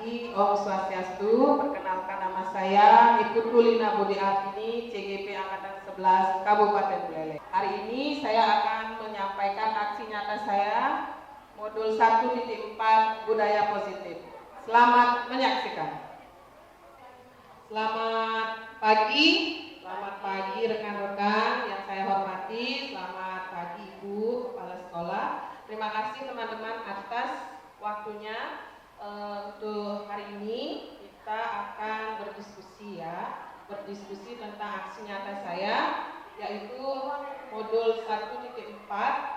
kasih, Om Swastiastu. Perkenalkan nama saya Ibu Tulina Budi Artini, CGP Angkatan 11 Kabupaten Buleleng. Hari ini saya akan menyampaikan aksi nyata saya modul 1.4 budaya positif. Selamat menyaksikan. Selamat pagi rekan-rekan yang saya hormati. Selamat pagi Ibu Kepala Sekolah. Terima kasih teman-teman atas waktunya. Untuk hari ini kita akan berdiskusi tentang aksi nyata saya, yaitu modul 1.4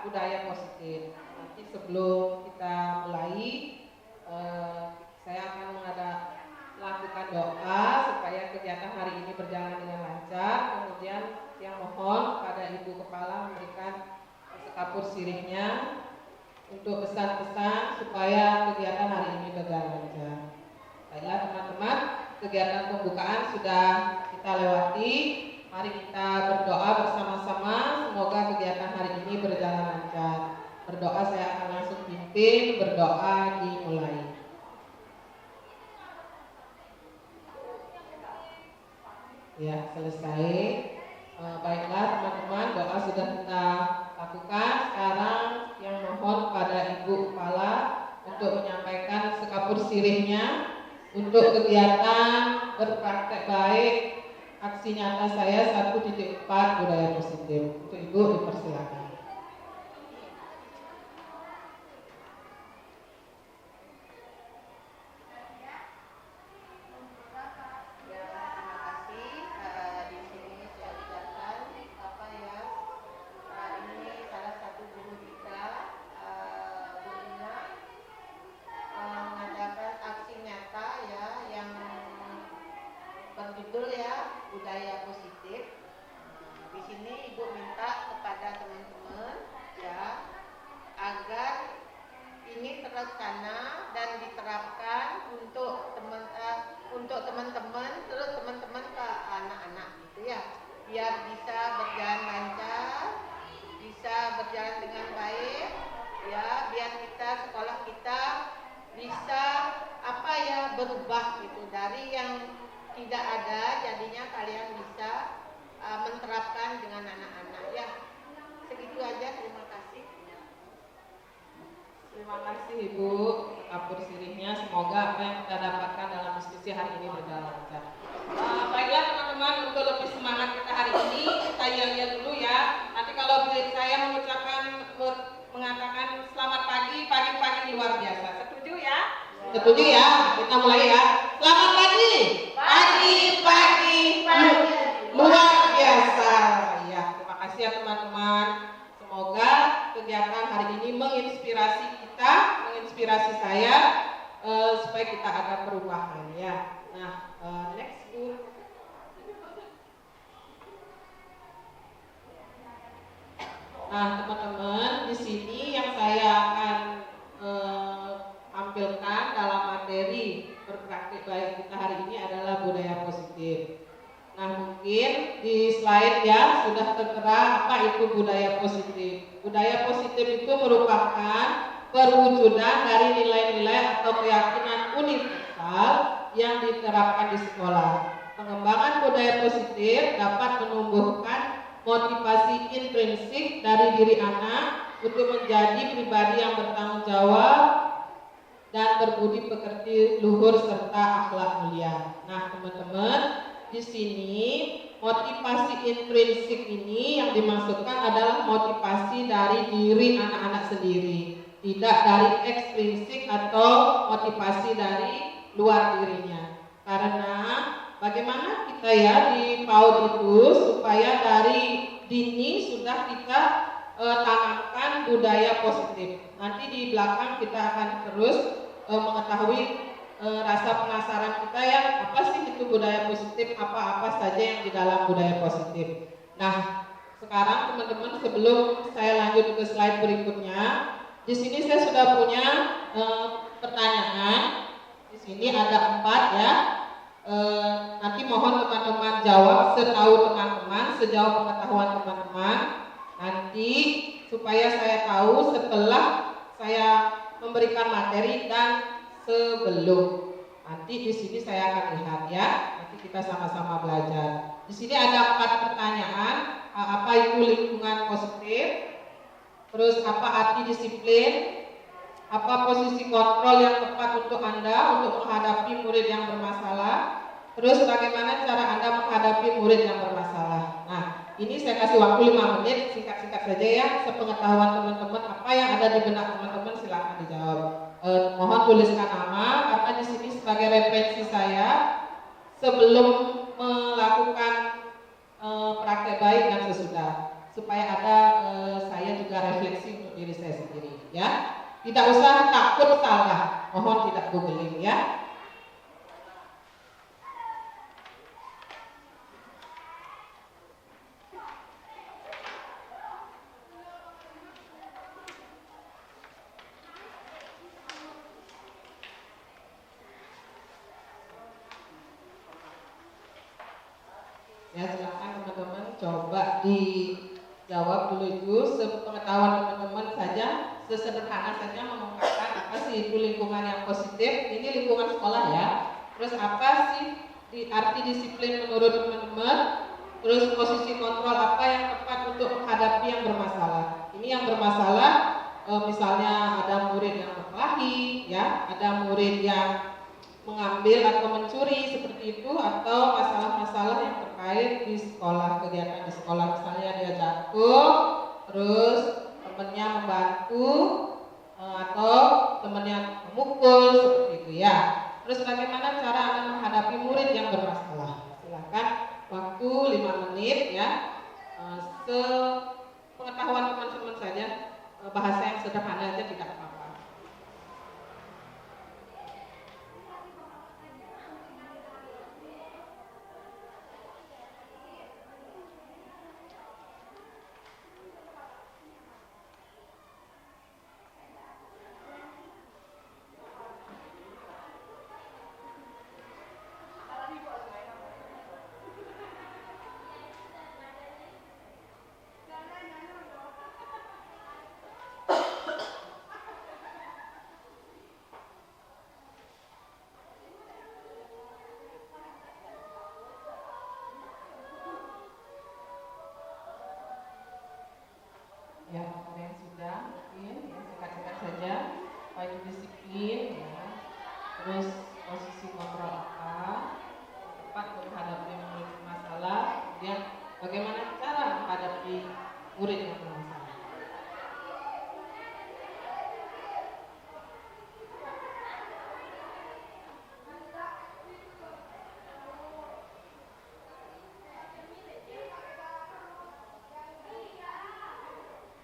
budaya positif. Nanti sebelum kita mulai, saya akan melakukan doa supaya kegiatan hari ini berjalan dengan lancar. Kemudian yang mohon pada Ibu Kepala memberikan sekapur sirihnya untuk pesan-pesan supaya kegiatan hari ini berjalan lancar. Baiklah teman-teman, kegiatan pembukaan sudah kita lewati. Mari kita berdoa bersama-sama, semoga kegiatan hari ini berjalan lancar. Berdoa saya akan langsung pimpin, berdoa dimulai. Ya, selesai. Baiklah teman-teman, doa sudah kita lakukan. Sekarang yang mohon pada Ibu Kepala untuk menyampaikan sekapur sirihnya untuk kegiatan berpraktek baik aksi nyata saya 1.4 budaya positif. Untuk Ibu dipersilakan. Berjudul ya, budaya positif. Di sini Ibu minta kepada teman-teman ya agar ini terlaksana dan diterapkan untuk teman-teman, terus teman-teman ke anak-anak gitu ya, biar bisa berjalan lancar, bisa berjalan dengan baik ya, biar sekolah kita bisa berubah gitu dari yang tidak ada, jadinya kalian bisa menerapkan dengan anak-anak ya. Segitu aja, terima kasih. Terima kasih Ibu sekapur sirihnya. Semoga apa yang kita dapatkan dalam diskusi hari ini berjalan lancar. Baiklah teman-teman, untuk lebih semangat kita hari ini, kita lihat dulu ya. Nanti kalau saya mengatakan selamat pagi luar biasa. Setuju ya? Setuju ya? Kita mulai ya. Selamat pagi. Pagi luar biasa. Ya, terima kasih ya teman-teman. Semoga kegiatan hari ini menginspirasi kita, menginspirasi saya supaya kita ada perubahan ya. Nah, next Bu. Nah, teman-teman, di sini yang saya akan tampilkan dalam materi berpraktik baik kita hari ini adalah budaya positif. Nah, mungkin di slide ya sudah tertera apa itu budaya positif. Budaya positif itu merupakan perwujudan dari nilai-nilai atau keyakinan universal yang diterapkan di sekolah. Pengembangan budaya positif dapat menumbuhkan motivasi intrinsik dari diri anak untuk menjadi pribadi yang bertanggung jawab dan berbudi pekerti luhur serta akhlak mulia. Nah, teman-teman, di sini motivasi intrinsik ini yang dimaksudkan adalah motivasi dari diri anak-anak sendiri, tidak dari ekstrinsik atau motivasi dari luar dirinya. Karena bagaimana kita ya di PAUD itu supaya dari dini sudah kita tanamkan budaya positif. Nanti di belakang kita akan terus mengetahui rasa penasaran kita ya, apa sih itu budaya positif, apa-apa saja yang di dalam budaya positif. Nah, sekarang teman-teman sebelum saya lanjut ke slide berikutnya, di sini saya sudah punya pertanyaan. Di sini ada 4 ya. Nanti mohon teman-teman jawab setahu teman-teman, sejauh pengetahuan teman-teman. Nanti supaya saya tahu setelah saya memberikan materi dan sebelum. Nanti di sini saya akan lihat ya. Nanti kita sama-sama belajar. Di sini ada 4 pertanyaan. Apa itu lingkungan positif? Terus apa arti disiplin? Apa posisi kontrol yang tepat untuk Anda untuk menghadapi murid yang bermasalah? Terus bagaimana cara Anda menghadapi murid yang bermasalah? Nah, ini saya kasih waktu 5 menit, singkat-singkat saja ya, sepengetahuan teman-teman, apa yang ada di benak teman-teman silakan dijawab. Mohon tuliskan nama, karena di sini sebagai referensi saya sebelum melakukan praktek baik dan sesudah, supaya ada saya juga refleksi untuk diri saya sendiri, ya. Tidak usah takut salah, mohon tidak googling ya. Ya silakan teman-teman coba dijawab dulu itu sepengetahuan teman-teman saja, sesederhana saja mengungkapkan apa sih itu lingkungan yang positif. Ini lingkungan sekolah ya. Terus apa sih arti disiplin menurut teman-teman? Terus posisi kontrol apa yang tepat untuk menghadapi yang bermasalah. Ini yang bermasalah misalnya ada murid yang berkelahi, ya, ada murid yang mengambil atau mencuri seperti itu, atau masalah-masalah yang terkait di sekolah, kegiatan di sekolah, misalnya dia jatuh, terus temennya membantu atau temennya memukul seperti itu ya. Terus bagaimana cara Anda menghadapi murid yang bermasalah? Silakan waktu 5 menit ya. Sepengetahuan teman-teman saja, bahasa yang sederhana aja tidak apa-apa. Ya, ada yang sudah mungkin ya, singkat-singkat saja. Apa itu disiplin ya. Terus posisi kontrol apa yang tepat menghadapi murid bermasalah, kemudian bagaimana cara menghadapi murid yang bermasalah.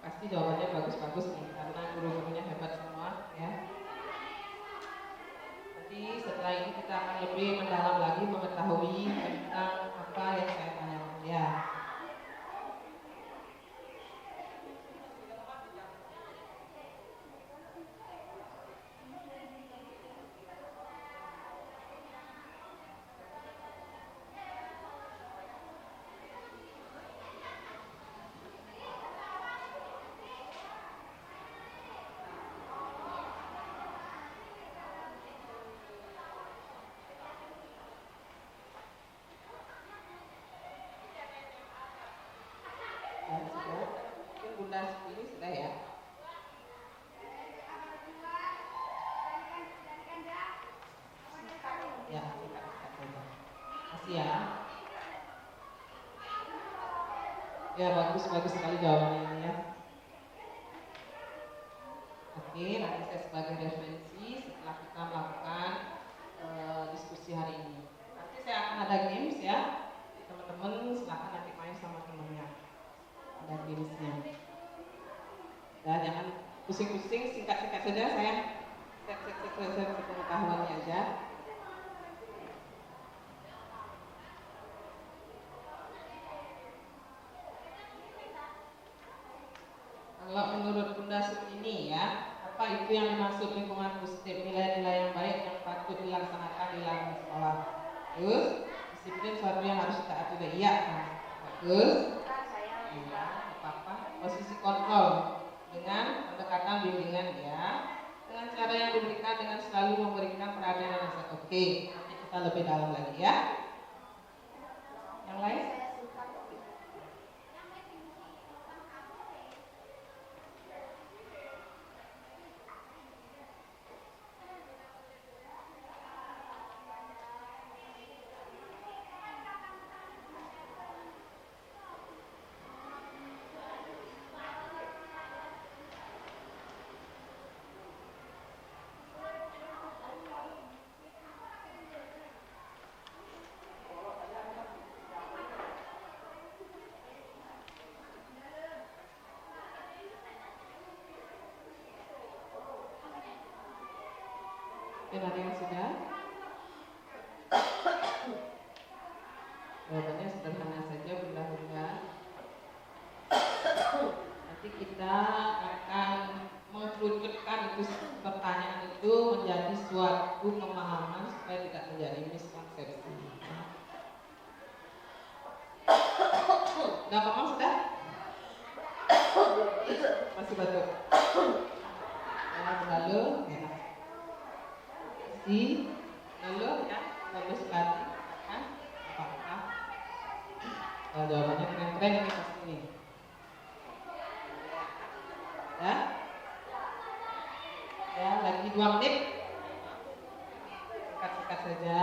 Pasti jawabannya bagus-bagus nih, karena guru-gurunya hebat semua ya. Nanti setelah ini kita akan lebih mendalam lagi mengetahui tentang apa yang saya tanyakan ya. Ya sudah, mungkin Bunda ini sudah ya. Ya, singkat-singkat saja. Makasih ya. Ya bagus sekali jawabannya ini ya. Oke, nanti saya sebagai referensi setelah kita melakukan diskusi hari ini. Nanti saya akan ada games ya. Teman-teman silakan nanti main sama temennya. Ada gamesnya. Dan jangan pusing-pusing, singkat-singkat saja saya set pengetahuannya aja. Kalau menurut Bunda ini ya, apa itu yang dimaksud lingkungan positif? Nilai-nilai yang baik yang patut dilaksanakan di dalam sekolah. Terus disiplin suatu yang harus ditaati. Iya kan? Bagus. Iya, apa-apa. Posisi kontrol dengan pendekatan bimbingan ya, dengan cara yang diberikan dengan selalu memberikan perhatian dan rasa Oke, nanti kita lebih dalam lagi ya. Yang lain? Ada yang sudah? Jawabannya sederhana saja Bunda-bunda. Nanti kita akan mengerucutkan itu pertanyaan itu menjadi suatu pemahaman supaya tidak menjadi miskonsepsi. Udah paham sudah? Masih batuk? Lalu enak. Lalu ya, lalu sekali kan? Apakah? Jawabannya keren-keren ini pasti nih. Ya, ya lagi 2 menit. Sikat-sikat saja.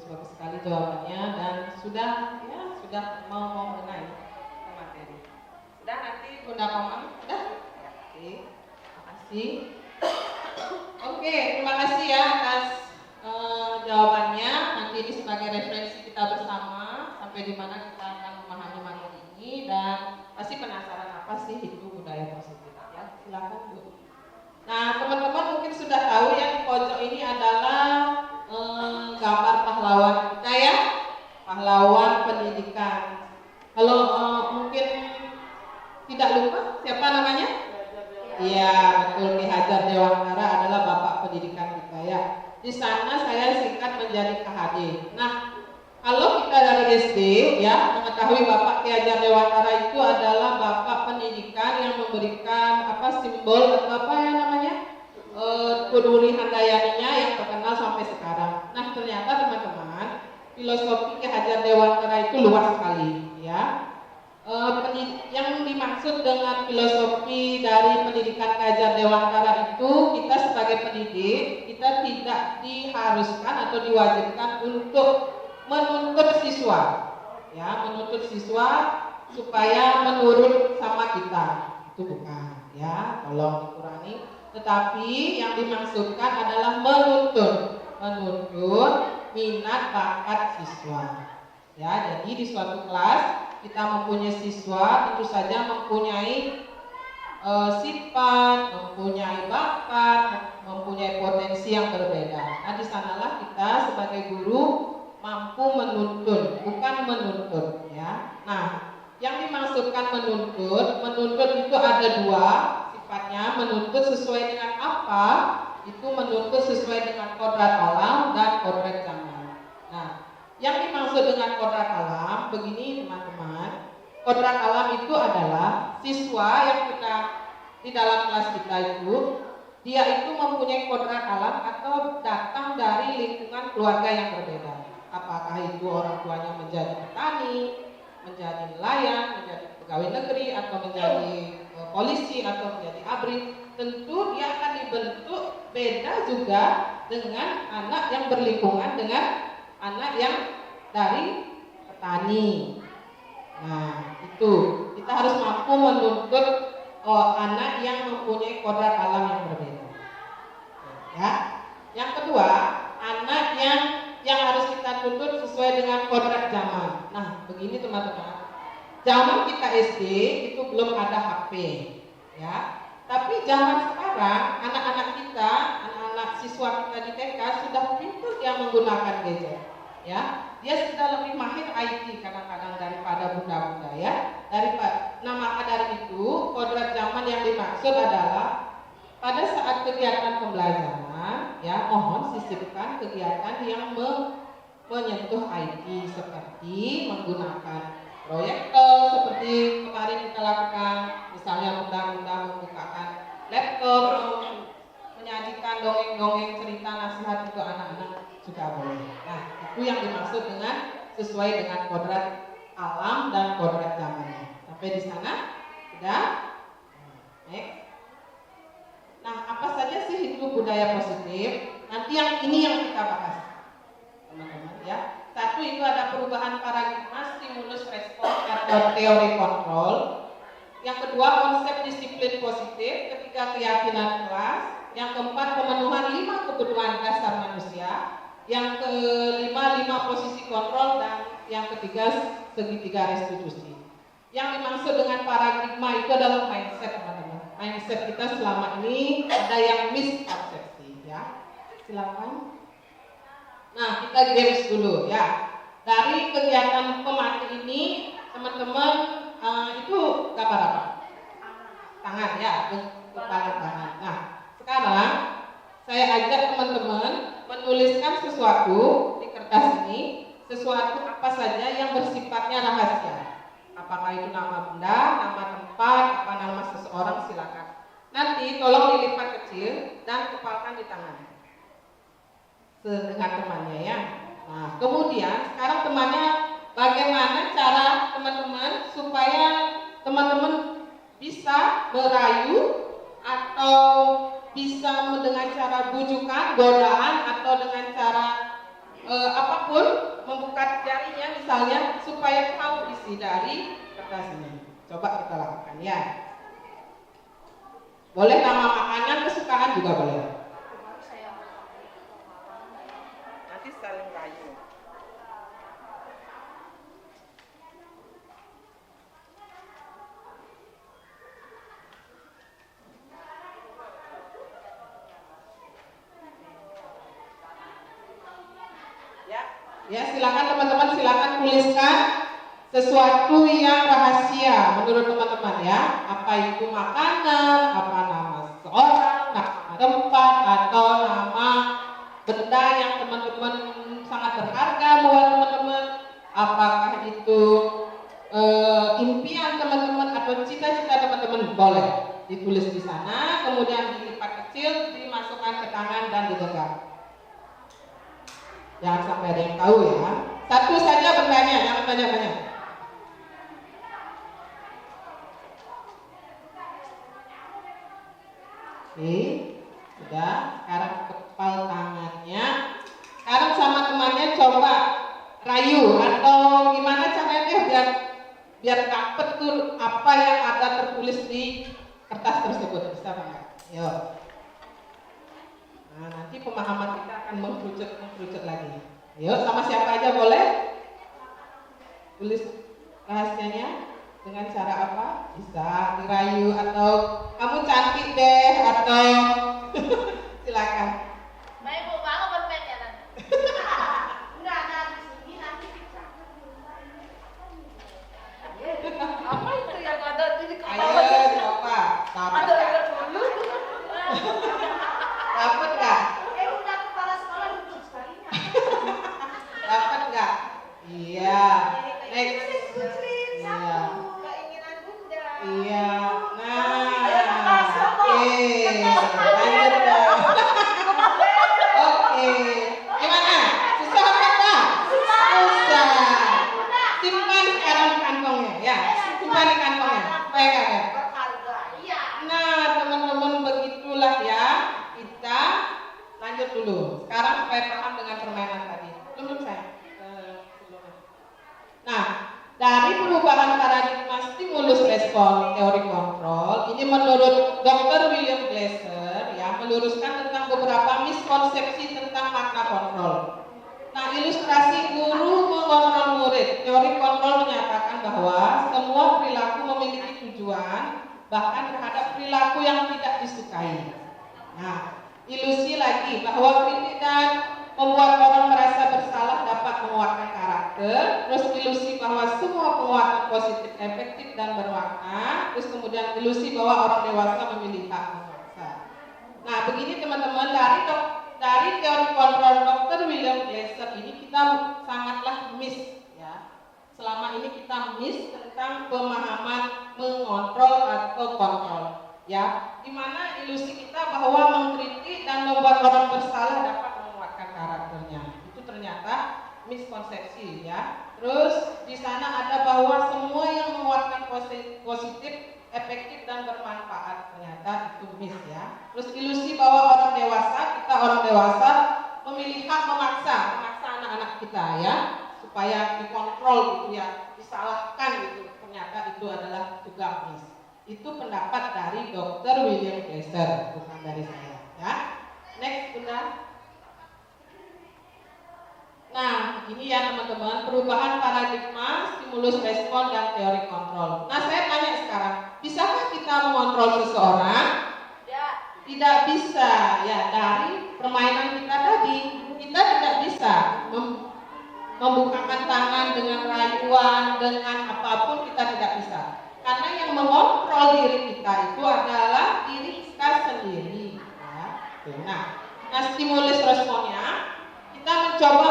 Bagus sekali jawabannya dan sudah mau mengenai materi. Sudah nanti Bunda Komang sudah? Oke, terima kasih. Oke, terima kasih ya atas jawabannya. Nanti ini sebagai referensi kita bersama sampai di mana kita akan memahami materi ini dan pasti penasaran apa sih itu budaya positif ya. Silakan Bu. Nah, teman-teman mungkin sudah tahu ya di pojok ini adalah gambar pahlawan kita ya, pahlawan pendidikan. Kalau mungkin tidak lupa siapa namanya? Iya betul, Ki Hajar Dewantara adalah bapak pendidikan kita ya. Di sana saya singkat menjadi KHD. Nah, kalau kita dari SD ya mengetahui bapak Ki Hajar Dewantara itu adalah bapak pendidikan yang memberikan simbol atau apa ya namanya? Peduli Handayaninya yang terkenal sampai sekarang. Nah ternyata teman-teman filosofi Ki Hajar Dewantara itu luas sekali ya. Yang dimaksud dengan filosofi dari pendidikan Ki Hajar Dewantara itu kita sebagai pendidik kita tidak diharuskan atau diwajibkan untuk menuntut siswa ya, menuntut siswa supaya menurut sama kita, itu bukan ya, tolong dikurangi. Tetapi yang dimaksudkan adalah menuntut minat bakat siswa. Ya, jadi di suatu kelas kita mempunyai siswa tentu saja mempunyai sifat, mempunyai bakat, mempunyai potensi yang berbeda. Nah, di sanalah kita sebagai guru mampu menuntun, bukan menuntut ya. Nah, yang dimaksudkan menuntut itu ada 2 sifatnya, menuntut sesuai dengan apa? Itu menuntut sesuai dengan kodrat alam dan kodrat zaman. Nah, yang dimaksud dengan kodrat alam begini teman-teman. Kodrat alam itu adalah siswa yang kita di dalam kelas kita itu dia itu mempunyai kodrat alam atau datang dari lingkungan keluarga yang berbeda. Apakah itu orang tuanya menjadi petani, menjadi nelayan, menjadi pegawai negeri, atau menjadi polisi, atau menjadi ABRI, tentu dia akan dibentuk beda juga dengan anak yang berlingkungan dengan anak yang dari petani. Nah, itu kita harus mampu menuntut anak yang mempunyai kodrat alam yang berbeda. Ya. Yang kedua, anak yang harus kita tuntut sesuai dengan kodrat zaman. Nah, begini teman-teman. Zaman kita SD itu belum ada HP, ya. Tapi zaman sekarang anak-anak kita, anak-anak siswa kita di TK sudah pintar dia menggunakan gadget, ya. Dia sudah lebih mahir IT kadang-kadang daripada bunda-bunda, ya. Nah, maka dari itu kodrat zaman yang dimaksud adalah pada saat kegiatan pembelajaran, ya, mohon sisipkan kegiatan yang menyentuh IT seperti menggunakan proyektor seperti kemarin kita lakukan, misalnya bunda-bunda membukakan laptop, menyajikan dongeng-dongeng cerita nasihat untuk anak-anak juga boleh. Nah, itu yang dimaksud dengan sesuai dengan kodrat alam dan kodrat zamannya. Sampai di sana sudah? Next. Nah, apa saja sih itu budaya positif? Nanti yang ini yang kita bahas, teman-teman, ya. Satu, itu ada perubahan paradigma stimulus respons atau teori kontrol. Yang kedua, konsep disiplin positif. Ketiga, keyakinan kelas. Yang keempat, pemenuhan 5 kebutuhan dasar manusia. Yang kelima, 5 posisi kontrol. Dan yang ketiga, segitiga restitusi. Yang dimaksud dengan paradigma itu adalah mindset, teman-teman. Mindset kita selama ini ada yang miskonsepsi, ya. Silakan. Nah, kita games dulu, ya. Dari kegiatan pemati ini, teman-teman, itu gambar apa? Tangan, ya, kepala tangan. Nah, sekarang saya ajak teman-teman menuliskan sesuatu di kertas ini, sesuatu apa saja yang bersifatnya rahasia. Apakah itu nama benda, nama tempat, apa nama seseorang, silakan. Nanti tolong dilipat kecil dan kepalkan di tangan dengan temannya, ya. Nah, kemudian sekarang temannya, bagaimana cara teman-teman supaya teman-teman bisa merayu atau bisa dengan cara bujukan, godaan, atau dengan cara apapun, membuka jarinya misalnya, supaya tahu isi dari kertas ini. Coba kita lakukan, ya. Boleh nama makanan kesukaan juga boleh. Nanti saling rayu. Ya, silakan teman-teman, silakan tuliskan sesuatu yang rahasia menurut teman-teman, ya. Apa itu makanan, apa nama seorang, nama tempat, atau nama benda yang teman-teman sangat berharga buat teman-teman. Apakah itu impian teman-teman atau cita-cita teman-teman, boleh ditulis di sana, kemudian dilipat kecil, dimasukkan ke tangan dan digenggam. Jangan sampai ada yang tahu, ya. Satu saja bendanya, jangan banyak-banyak. Oke, sudah. Sekarang kepal tangannya. Sekarang sama temannya coba rayu atau gimana caranya biar dapet tuh apa yang ada tertulis di kertas tersebut. Bisa nggak? Yuk. Nah, nanti pemahaman kita akan mengkerucut lagi. Yuk, sama siapa aja boleh? Tulis rahasianya dengan cara apa? Bisa dirayu atau kamu cantik deh atau silakan. Baik, Bu, mau bermain ya nanti? Enggak ada di sini, nanti bisa. Apa itu yang ada di kepala? Ayo coba. Ada yang dulu. Dapat nggak? Udah kepala sekolah duduk sekalinya. Dapat nggak? Iya. Next. Iya. Keinginan bunda. Iya. Nah. Oke. Lanjut dong. Oke. Gimana? Susah apa enggak? Susah. Simpan sekarang di kantongnya, ya. Simpan di kantongnya. Supaya nggak ada. Berharga. Iya. Nah, teman-teman, begitulah, ya. Kita lanjut dulu. Sekarang supaya paham dengan permainan tadi. Belum saya. Nah, dari perubahan paradigma stimulus respon teori kontrol, ini menurut Dr. William Glasser, ya, meluruskan tentang beberapa miskonsepsi tentang makna kontrol. Nah, ilustrasi guru mengontrol murid. Teori kontrol menyatakan bahwa semua perilaku memiliki tujuan, bahkan terhadap perilaku yang tidak disukai. Nah, ilusi lagi bahwa kritik dan membuat orang merasa bersalah dapat menguatkan karakter, terus ilusi bahwa semua penguatan positif efektif dan bermakna, terus kemudian ilusi bahwa orang dewasa memiliki hak memaksa. Nah, begini teman-teman, dari teori kontrol Dr. William Glasser ini kita sangatlah miss ya. Selama ini kita miss tentang pemahaman mengontrol atau kontrol ya, dimana ilusi kita bahwa mengkritik dan membuat orang bersalah dapat menguatkan karakternya. Itu ternyata miskonsepsi ya. Terus di sana ada bahwa semua yang menguatkan positif, efektif dan bermanfaat, ternyata itu miss ya. Terus ilusi bahwa orang dewasa memilih hak memaksa anak-anak kita ya, supaya dikontrol gitu ya, disalahkan gitu. Ternyata itu adalah juga miss. Itu pendapat dari Dr. William Glasser, bukan dari saya ya. Next Bunda. Nah, ini ya teman-teman, perubahan paradigma, stimulus respon dan teori kontrol. Nah, saya tanya sekarang, bisakah kita mengontrol seseorang? Ya. Tidak bisa ya, dari permainan kita tadi. Kita tidak bisa membukakan tangan dengan rayuan, dengan apapun, kita tidak bisa. Karena yang mengontrol diri kita itu adalah diri kita sendiri ya. Nah, stimulus responnya kita mencoba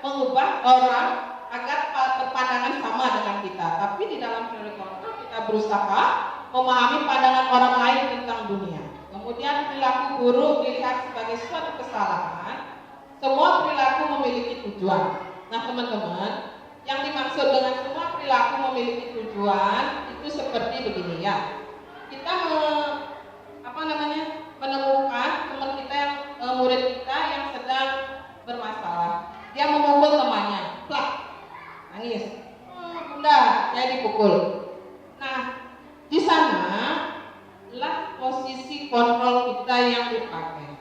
mengubah orang agar berpandangan sama dengan kita. Tapi di dalam teori kontrol kita berusaha memahami pandangan orang lain tentang dunia. Kemudian perilaku buruk dilihat sebagai suatu kesalahan. Semua perilaku memiliki tujuan. Nah teman-teman, yang dimaksud dengan semua perilaku memiliki tujuan itu seperti begini ya. Kita menemukan teman kita yang murid kita yang sedang bermasalah. Dia memukul temannya, plak, nangis. Bunda, saya dipukul. Nah, di sana lah posisi kontrol kita yang dipakai.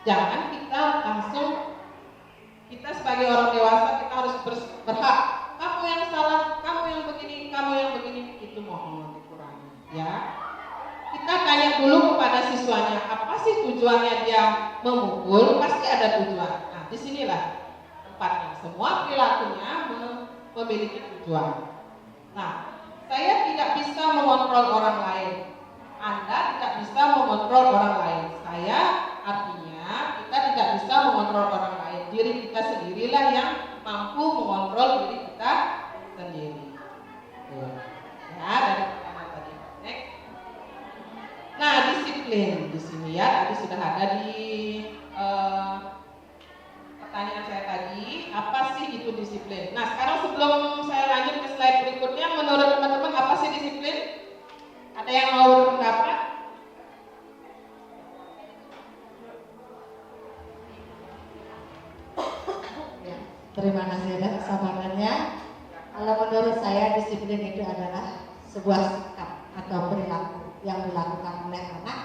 Jangan kita langsung, kita sebagai orang dewasa kita harus berhak. Kamu yang salah, kamu yang begini, itu mohon dikurangi ya. Kita tanya dulu kepada siswanya, apa sih tujuannya dia memukul? Pasti ada tujuan. Nah, disinilah tempatnya. Semua perilakunya memiliki tujuan. Nah, saya tidak bisa mengontrol orang lain. Anda tidak bisa mengontrol orang lain. Saya artinya kita tidak bisa mengontrol orang lain. Diri kita sendirilah yang mampu mengontrol diri kita sendiri. Ya, dari pertama tadi. Next. Nah, disiplin di sini ya, tadi sudah ada di pertanyaan saya tadi, apa sih itu disiplin? Nah, sekarang sebelum saya lanjut ke slide berikutnya, menurut teman-teman apa sih disiplin? Ada yang mau berpendapat? Ya, terima kasih atas kesabarannya. Kalau menurut saya disiplin itu adalah sebuah sikap atau perilaku yang dilakukan oleh anak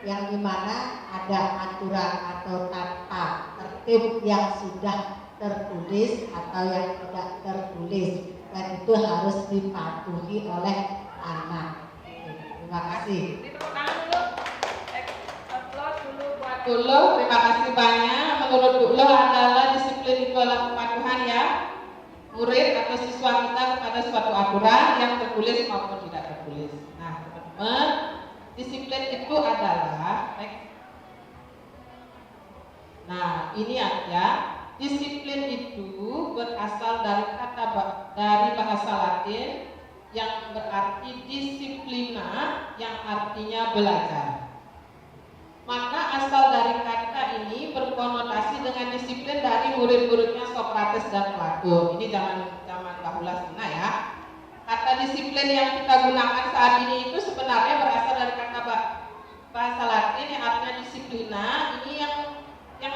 yang dimana ada aturan atau tata tertib yang sudah tertulis atau yang tidak tertulis, dan itu harus dipatuhi oleh anak. Terima kasih. Dulu, terima kasih banyak. Menurut dulu adalah disiplin itu adalah kepatuhan ya murid atau siswa kita kepada suatu aturan yang tertulis maupun tidak tertulis. Nah, teman-teman, disiplin itu adalah, nah ini ya, disiplin itu berasal dari bahasa Latin yang berarti disiplina, yang artinya belajar. Maka asal dari kata ini berkonotasi dengan disiplin dari murid-muridnya Sokrates dan Plato. Ini zaman bahula sana ya. Kata disiplin yang kita gunakan saat ini itu sebenarnya berasal dari kata bahasa Latin yang artinya disiplina. Ini yang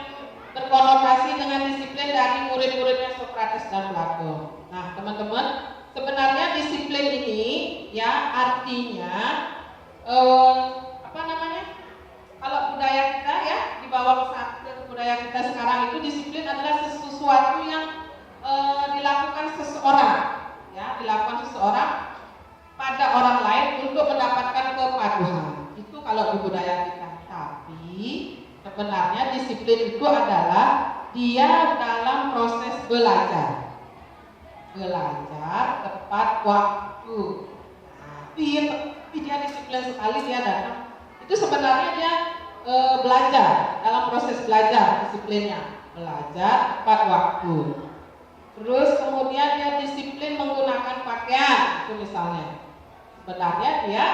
berkonotasi dengan disiplin dari murid-muridnya Sokrates dan Plato. Nah, teman-teman, sebenarnya disiplin ini ya artinya kalau budaya kita ya dibawa ke budaya kita sekarang itu disiplin adalah sesuatu yang dilakukan seseorang pada orang lain untuk mendapatkan kepatuhan. Itu kalau di budaya kita. Tapi sebenarnya disiplin itu adalah dia dalam proses belajar tepat waktu. Tapi dia disiplin sekali, dia datang. Itu sebenarnya dia belajar, dalam proses belajar disiplinnya, belajar tepat waktu. Terus kemudian dia disiplin menggunakan pakaian, itu misalnya. Sebenarnya dia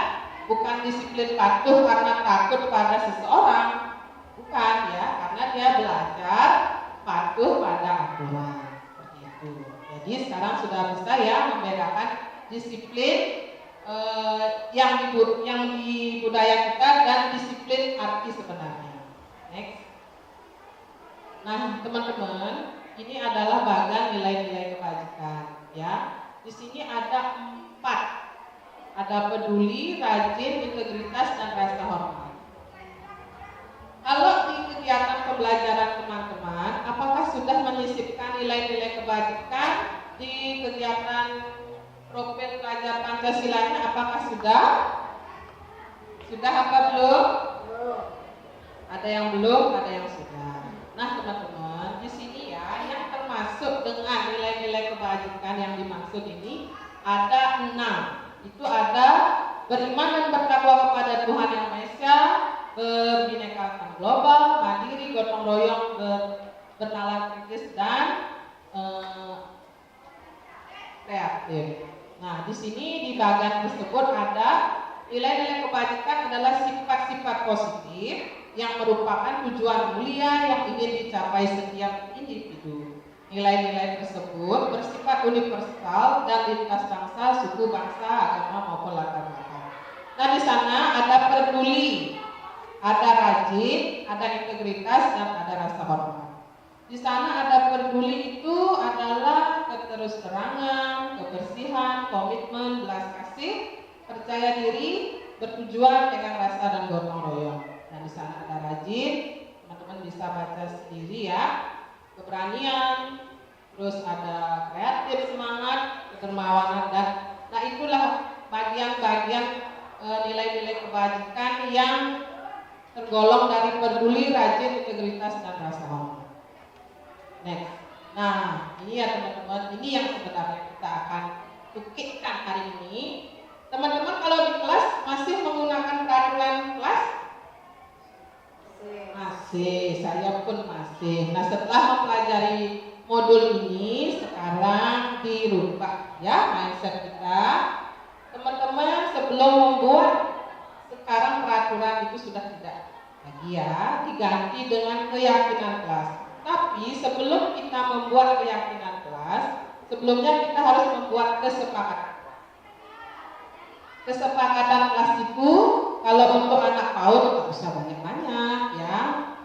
bukan disiplin patuh karena takut pada seseorang, bukan ya, karena dia belajar patuh pada aturan, seperti itu. Jadi sekarang sudah bisa ya membedakan disiplin yang di budaya kita dan disiplin arti sebenarnya. Next. Nah, teman-teman, ini adalah bagian nilai-nilai kebajikan ya. Di sini ada 4. Ada peduli, rajin, integritas, dan rasa hormat. Kalau di kegiatan pembelajaran teman-teman, apakah sudah menyisipkan nilai-nilai kebajikan di kegiatan profil pelajar Pancasilanya? Apakah sudah? Sudah apa belum? Belum. Ada yang belum, ada yang sudah. Nah, teman-teman, di sini ya, yang termasuk dengan nilai-nilai kebajikan yang dimaksud ini ada 6. Itu ada beriman dan bertakwa kepada Tuhan Yang Maha Esa, berbinekaan global, mandiri, gotong royong, bernalar kritis, dan kreatif. Nah, di sini di bagian tersebut ada nilai-nilai kebajikan adalah sifat-sifat positif yang merupakan tujuan mulia yang ingin dicapai setiap individu. Nilai-nilai tersebut bersifat universal dan lintas bangsa, suku, bangsa, agama maupun latar belakang. Nah, di sana ada peduli, ada rajin, ada integritas, dan ada rasa hormat. Di sana ada peduli itu adalah keterus-terangan, kebersihan, komitmen, belas kasih, percaya diri, bertujuan dengan rasa dan gotong royong. Dan di sana ada rajin, teman-teman bisa baca sendiri ya. Keberanian, terus ada kreatif, semangat, kedermawanan, dan nah itulah bagian-bagian nilai-nilai kebajikan yang tergolong dari peduli, rajin, integritas, dan rasa hormat. Next. Nah, ini ya teman-teman, ini yang sebenarnya kita akan ukitkan hari ini. Teman-teman kalau di kelas masih menggunakan peraturan kelas? Masih, saya pun masih. Nah, setelah mempelajari modul ini, sekarang dirubah ya mindset kita. Teman-teman sebelum membuat sekarang peraturan itu sudah tidak lagi ya, diganti dengan keyakinan kelas. Tapi sebelum kita membuat keyakinan kelas, sebelumnya kita harus membuat kesepakatan. Kesepakatan kelas itu kalau untuk anak PAUD nggak usah banyak-banyak ya,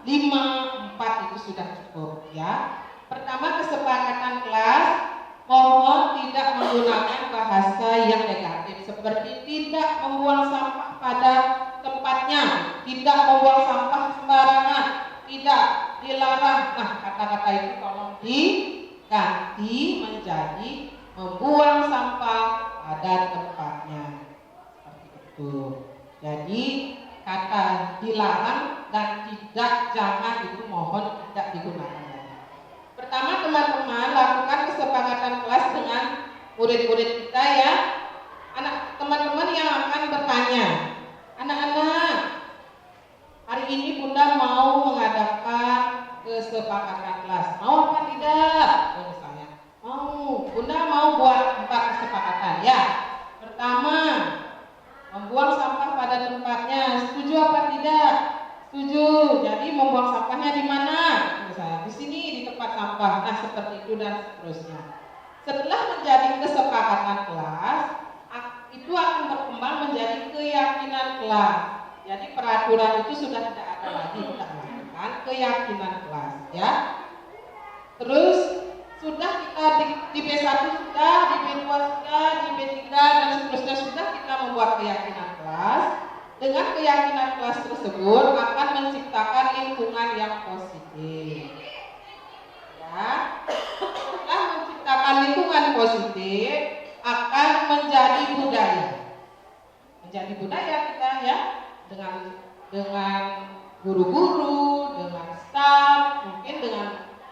5, 4 itu sudah cukup ya. Pertama, kesepakatan kelas, mohon tidak menggunakan bahasa yang negatif seperti tidak membuang sampah pada tempatnya, tidak membuang sampah sembarangan, tidak dilarang. Nah, kata-kata itu tolong diganti menjadi membuang sampah pada tempatnya. Seperti itu. Jadi kata dilarang dan tidak jangan itu mohon tidak digunakan. Pertama, teman-teman lakukan kesepakatan kelas dengan murid-murid kita ya. Anak teman-teman yang akan bertanya, anak-anak, hari ini Bunda mau mengadakan kesepakatan kelas, mau apa tidak? Misalnya, mau. Bunda mau buat 4 kesepakatan ya. Pertama, membuang sampah pada tempatnya, setuju apa tidak? Setuju. Jadi membuang sampahnya di mana? Misalnya di sini di tempat sampah. Nah, seperti itu dan seterusnya. Setelah menjadi kesepakatan kelas, itu akan berkembang menjadi keyakinan kelas. Jadi peraturan itu sudah tidak ada lagi, kita lakukan keyakinan kelas ya. Terus sudah kita di B1 sudah, di B2 sudah, di B3 dan seterusnya sudah kita membuat keyakinan kelas. Dengan keyakinan kelas tersebut akan menciptakan lingkungan yang positif. Ya. Setelah menciptakan lingkungan positif akan menjadi budaya. Menjadi budaya kita ya dengan guru-guru, dengan staf, mungkin dengan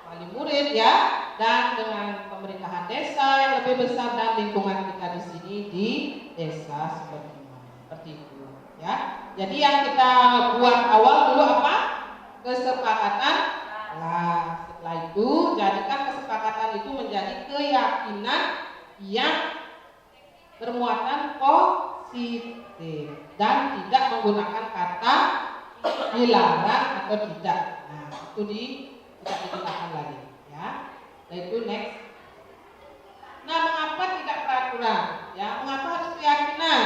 wali murid ya, dan dengan pemerintahan desa yang lebih besar dan lingkungan kita di sini di desa seperti itu ya. Jadi yang kita buat awal dulu apa? Kesepakatan. Nah, setelah itu jadikan kesepakatan itu menjadi keyakinan yang bermuatan positif dan tidak menggunakan kata dilarang atau tidak. Nah, itu tidak digunakan lagi ya. Nah, itu next. Nah, mengapa tidak peraturan? Ya, mengapa harus keyakinan?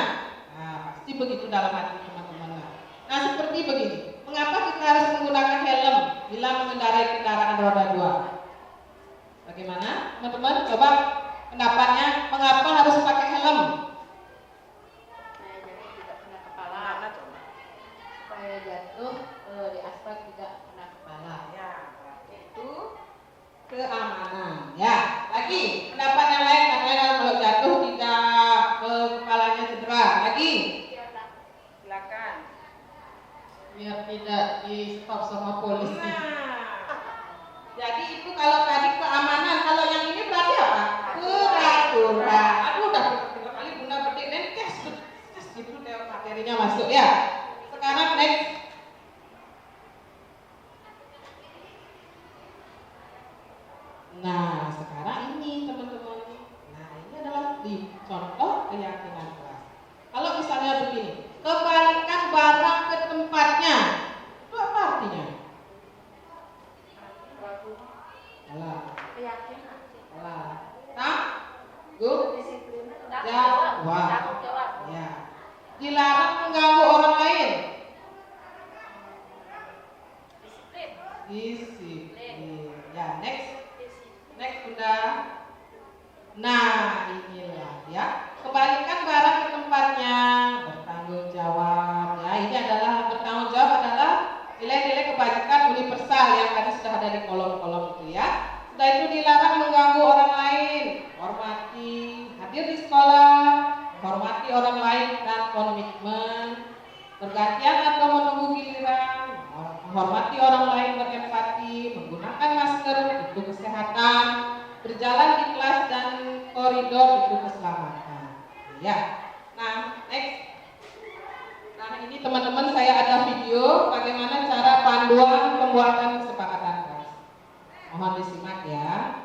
Nah, pasti begitu dalam hati teman-teman. Nah, seperti begini. Mengapa kita harus menggunakan helm bila mengendarai kendaraan roda 2? Bagaimana, teman-teman? Coba pendapatnya, mengapa harus pakai helm? Supaya jatuh di aspal tidak kena kepala. Ya, itu keamanan. Ya, lagi pendapat yang lain katanya kalau jatuh tidak kepalanya cedera. Lagi, silakan. Biar tidak di stop sama polisi. Jadi itu kalau tadi keamanan, kalau yang ini berarti apa? Peraturan. Aduh, udah berapa kali Bunda petik dan tes gitu deh materinya masuk ya. Sekarang next. Nah, sekarang ini teman-teman. Nah, ini adalah di contoh keyakinan kelas. Kalau misalnya begini, kembalikan barang ke tempatnya. Itu apa artinya? Alah. Keyakinan. Alah. Tanggung jawab. Ya. Dilarang mengganggu orang lain. Disiplin. Ya, next. Next, Bunda. Nah, inilah ya. Kembalikan barang ke tempatnya. Bertanggung jawab. Ya, ini adalah bertanggung jawab adalah nilai-nilai kebajikan universal yang tadi sudah ada di kolom-kolom itu ya. Sudah itu dilarang mengganggu orang lain. Hormati, hadir di sekolah, hormati orang lain dan komitmen. Bergantian atau menunggu giliran, menghormati orang lain, berempati, menggunakan masker itu kesehatan, berjalan di kelas dan koridor itu keselamatan. Ya. Nah, next. Nah, ini teman-teman saya ada video bagaimana cara panduan pembuatan kesepakatan kelas. Mohon disimak ya.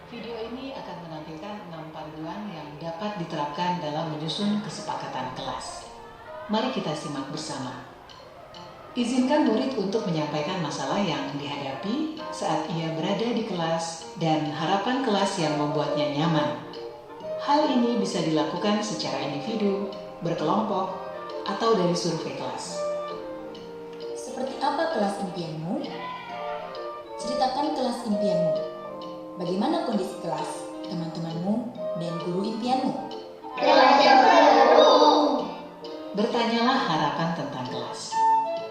Video ini akan menampilkan 6 panduan yang dapat diterapkan dalam menyusun kesepakatan kelas. Mari kita simak bersama. Izinkan murid untuk menyampaikan masalah yang dihadapi saat ia berada di kelas dan harapan kelas yang membuatnya nyaman. Hal ini bisa dilakukan secara individu, berkelompok, atau dari survei kelas. Seperti apa kelas impianmu? Ceritakan kelas impianmu. Bagaimana kondisi kelas, teman-temanmu, dan guru impianmu? Bertanyalah harapan tentang kelas.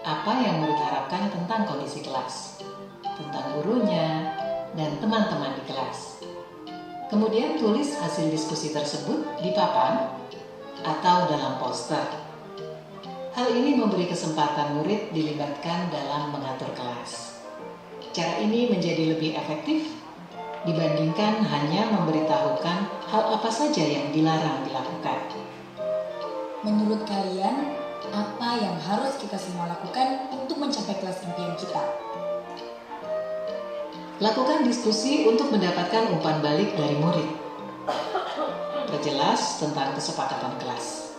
Apa yang murid harapkan tentang kondisi kelas, tentang gurunya, dan teman-teman di kelas. Kemudian tulis hasil diskusi tersebut di papan atau dalam poster. Hal ini memberi kesempatan murid dilibatkan dalam mengatur kelas. Cara ini menjadi lebih efektif dibandingkan hanya memberitahukan hal apa saja yang dilarang dilakukan. Menurut kalian, apa yang harus kita semua lakukan untuk mencapai kelas impian kita? Lakukan diskusi untuk mendapatkan umpan balik dari murid. Perjelas tentang kesepakatan kelas.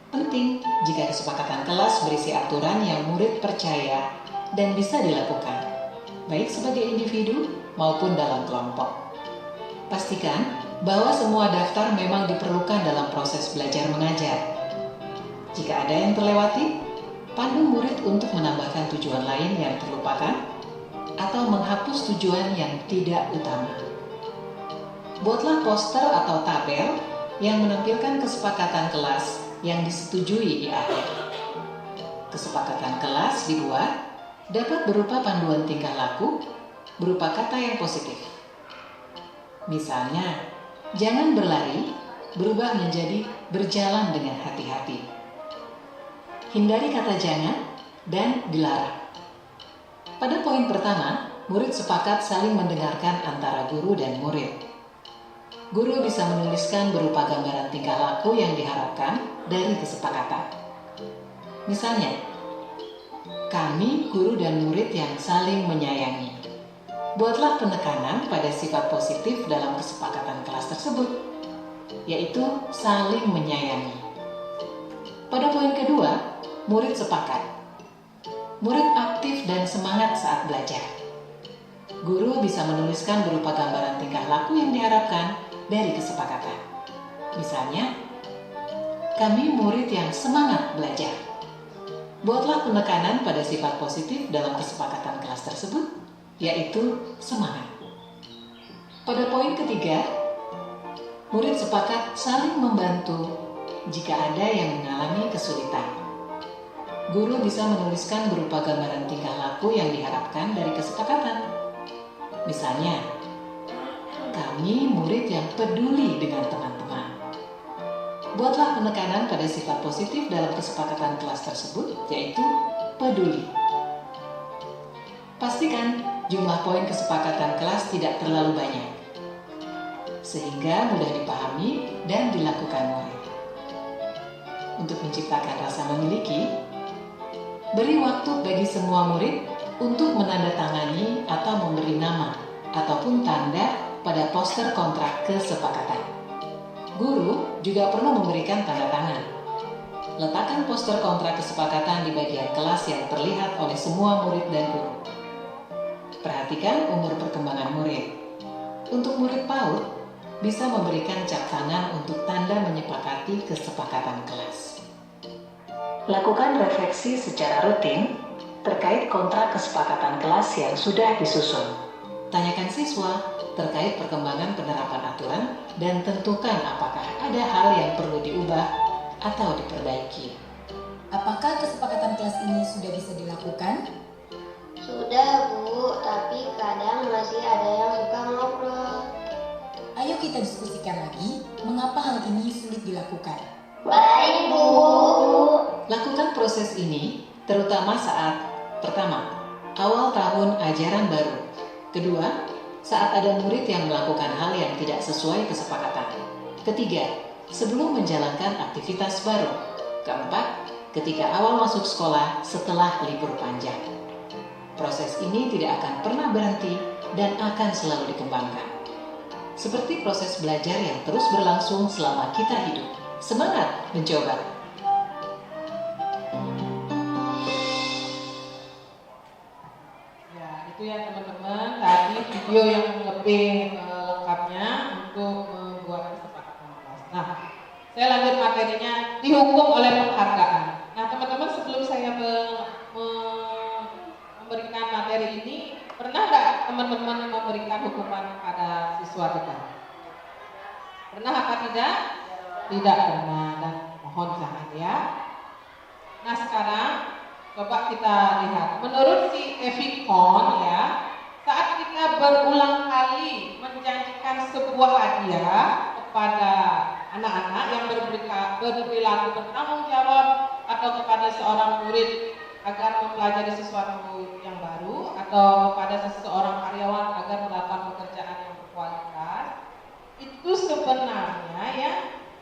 Penting jika kesepakatan kelas berisi aturan yang murid percaya dan bisa dilakukan, baik sebagai individu maupun dalam kelompok. Pastikan bahwa semua daftar memang diperlukan dalam proses belajar mengajar. Jika ada yang terlewati, pandu murid untuk menambahkan tujuan lain yang terlupakan atau menghapus tujuan yang tidak utama. Buatlah poster atau tabel yang menampilkan kesepakatan kelas yang disetujui di akhir. Kesepakatan kelas dibuat dapat berupa panduan tingkah laku berupa kata yang positif. Misalnya, jangan berlari berubah menjadi berjalan dengan hati-hati. Hindari kata jangan dan dilarang. Pada poin pertama, murid sepakat saling mendengarkan antara guru dan murid. Guru bisa menuliskan berupa gambaran tingkah laku yang diharapkan dari kesepakatan. Misalnya, kami, guru dan murid yang saling menyayangi. Buatlah penekanan pada sifat positif dalam kesepakatan kelas tersebut, yaitu saling menyayangi. Pada poin kedua, murid sepakat. Murid aktif dan semangat saat belajar. Guru bisa menuliskan berupa gambaran tingkah laku yang diharapkan dari kesepakatan. Misalnya, kami murid yang semangat belajar. Buatlah penekanan pada sifat positif dalam kesepakatan kelas tersebut, yaitu semangat. Pada poin ketiga, murid sepakat saling membantu jika ada yang mengalami kesulitan. Guru bisa menuliskan berupa gambaran tingkah laku yang diharapkan dari kesepakatan. Misalnya, kami murid yang peduli dengan teman-teman. Buatlah penekanan pada sifat positif dalam kesepakatan kelas tersebut, yaitu peduli. Pastikan jumlah poin kesepakatan kelas tidak terlalu banyak, sehingga mudah dipahami dan dilakukan murid. Untuk menciptakan rasa memiliki, beri waktu bagi semua murid untuk menandatangani atau memberi nama ataupun tanda pada poster kontrak kesepakatan. Guru juga perlu memberikan tanda tangan. Letakkan poster kontrak kesepakatan di bagian kelas yang terlihat oleh semua murid dan guru. Perhatikan umur perkembangan murid. Untuk murid PAUD, bisa memberikan cap tangan untuk tanda menyepakati kesepakatan kelas. Lakukan refleksi secara rutin terkait kontrak kesepakatan kelas yang sudah disusun. Tanyakan siswa terkait perkembangan penerapan aturan dan tentukan apakah ada hal yang perlu diubah atau diperbaiki. Apakah kesepakatan kelas ini sudah bisa dilakukan? Sudah Bu, tapi kadang masih ada yang suka ngobrol. Ayo kita diskusikan lagi mengapa hal ini sulit dilakukan. Baik Bu. Lakukan proses ini terutama saat pertama, awal tahun ajaran baru. Kedua, saat ada murid yang melakukan hal yang tidak sesuai kesepakatan. Ketiga, sebelum menjalankan aktivitas baru. Keempat, ketika awal masuk sekolah setelah libur panjang. Proses ini tidak akan pernah berhenti dan akan selalu dikembangkan. Seperti proses belajar yang terus berlangsung selama kita hidup. Semangat mencoba! Ya, itu ya teman-teman, tadi video yang lebih lengkapnya untuk membuat kesepakatan kelas. Nah, saya lanjut materinya, dihukum oleh penghargaan. Nah, teman-teman, sebelum saya memberikan materi ini, pernah nggak teman-teman memberikan hukuman kepada siswa kita? Pernah apa tidak? Tidak pernah, dan mohon jangan ya. Nah, sekarang coba kita lihat. Menurut si Evikon ya, saat kita berulang kali menjanjikan sebuah hadiah kepada anak-anak yang berperilaku bertanggung jawab atau kepada seorang murid agar mempelajari sesuatu yang baru atau kepada seseorang karyawan agar melakukan pekerjaan yang berkualitas, itu sebenarnya ya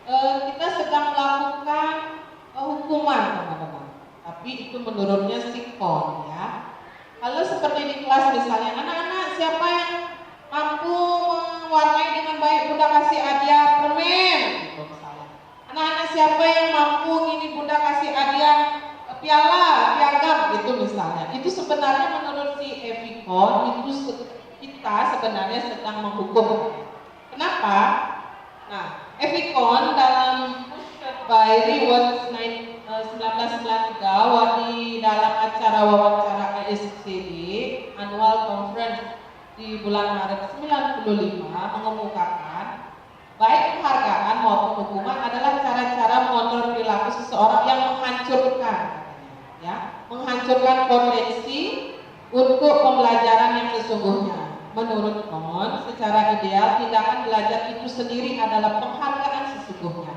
kita sedang melakukan hukuman teman-teman. Tapi itu menurutnya sikon ya. Kalau seperti di kelas misalnya, anak-anak siapa yang mampu mewarnai dengan baik, Bunda kasih hadiah permen gitu misalnya. Anak-anak siapa yang mampu ini, Bunda kasih hadiah piagam gitu misalnya. Itu sebenarnya menurut si Evikon itu kita sebenarnya sedang menghukum. Kenapa? Nah, Evikon dalam by Reward 1993 di dalam acara wawancara ASCD Annual Conference di bulan Maret 95 mengemukakan baik penghargaan maupun hukuman adalah cara-cara menurut perilaku seseorang yang menghancurkan, ya, menghancurkan potensi untuk pembelajaran yang sesungguhnya. Menurut Kohn, secara ideal tindakan belajar itu sendiri adalah penghargaan sesungguhnya.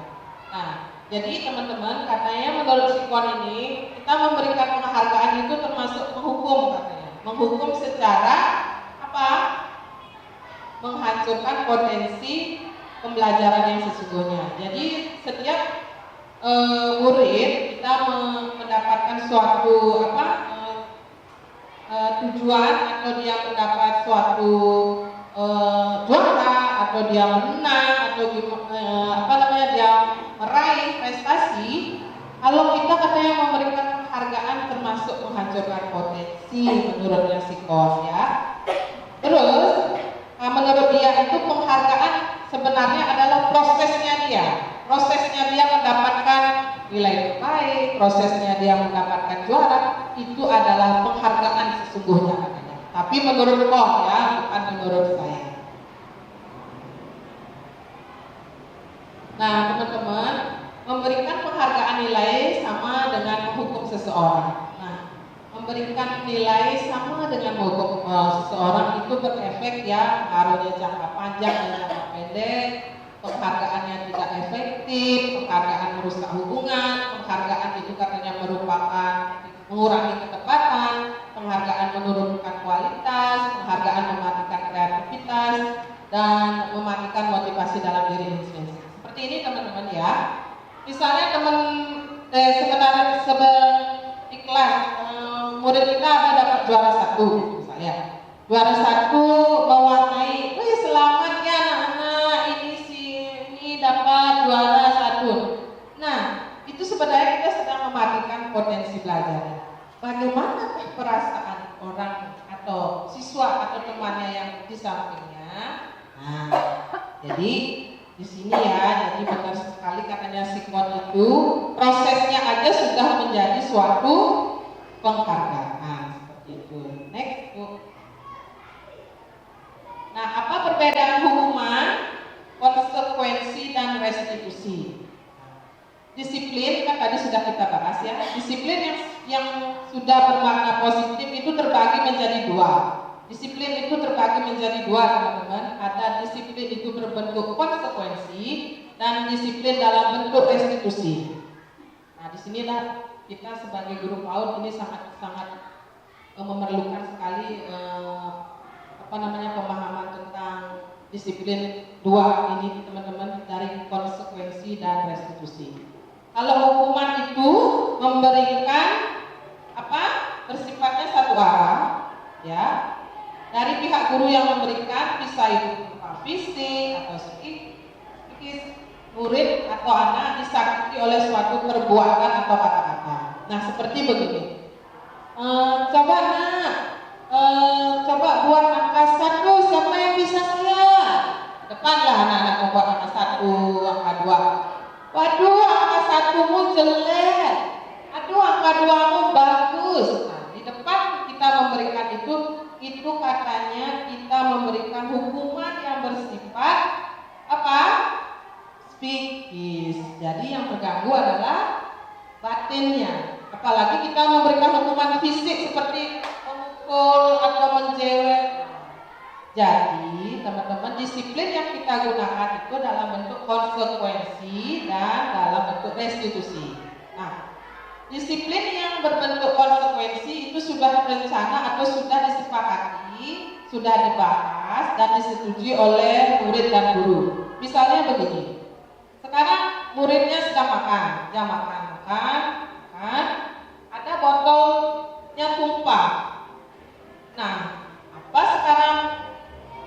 Nah, jadi teman-teman, katanya menurut si Kohn ini kita memberikan penghargaan itu termasuk menghukum, katanya. Menghukum secara apa? Menghancurkan potensi pembelajaran yang sesungguhnya. Jadi setiap murid kita mendapatkan suatu tujuan, atau dia mendapat suatu juara, atau dia menang, atau dia meraih prestasi. Kalau kita katanya memberikan penghargaan termasuk menghancurkan potensi menurutnya si Kohn, ya. Terus menurut dia itu penghargaan sebenarnya adalah prosesnya dia mendapatkan nilai terbaik, prosesnya dia mendapatkan juara, itu adalah penghargaan sesungguhnya katanya. Tapi menurut Kohn, ya, bukan menurut saya. Nah, teman-teman, memberikan penghargaan nilai sama dengan menghukum seseorang. Nah, memberikan nilai sama dengan menghukum seseorang itu berefek, ya, pengaruhnya jangka panjang dan jangka pendek. Penghargaannya tidak efektif, penghargaan merusak hubungan, penghargaan itu katanya merupakan mengurangi ketepatan, penghargaan menurunkan kualitas, penghargaan mematikan kreativitas, dan mematikan motivasi dalam diri intrinsik. Seperti ini teman-teman, ya. Misalnya sebenarnya di kelas murid kita ada dapat juara 1, misalnya juara 1 mewarnai, selamat ya anak-anak, ini dapat juara 1. Nah, itu sebenarnya kita sedang mematikan potensi belajar. Bagaimana perasaan orang atau siswa atau temannya yang di sampingnya? Nah, jadi di sini, ya, jadi benar sekali katanya si Kohn itu prosesnya aja sudah menjadi suatu penghargaan, seperti itu. Next, Bu. Nah, apa perbedaan hukuman, konsekuensi, dan restitusi? Disiplin kan tadi sudah kita bahas, ya. Disiplin yang sudah bermakna positif itu terbagi menjadi 2. Disiplin itu terbagi menjadi 2, teman-teman. Ada disiplin itu berbentuk konsekuensi dan disiplin dalam bentuk restitusi. Nah, disinilah kita sebagai guru PAUD ini sangat memerlukan sekali pemahaman tentang disiplin 2 ini, teman-teman, dari konsekuensi dan restitusi. Kalau hukuman itu memberikan bersifatnya satu arah, ya. Dari pihak guru yang memberikan, bisa itu berupa fisik atau psikis, murid atau anak disakiti oleh suatu perbuatan atau kata-kata. Nah, seperti begini. Coba nak, coba buat angka 1, siapa yang bisa lihat? Depanlah anak-anak membuat angka 1, angka 2. Waduh, angka 1-mu jelek. Aduh, angka 2-mu bagus. Nah, di depan kita memberikan itu katanya kita memberikan hukuman yang bersifat psikis. Jadi yang terganggu adalah batinnya. Apalagi kita memberikan hukuman fisik seperti memukul atau menjewet. Jadi teman-teman, disiplin yang kita gunakan itu dalam bentuk konsekuensi dan dalam bentuk restitusi. Nah, disiplin yang berbentuk konsekuensi itu sudah rencana atau sudah disepakati, sudah dibahas dan disetujui oleh murid dan guru. Misalnya begini, sekarang muridnya sedang makan, jam makan, ada botolnya tumpah. Nah, apa sekarang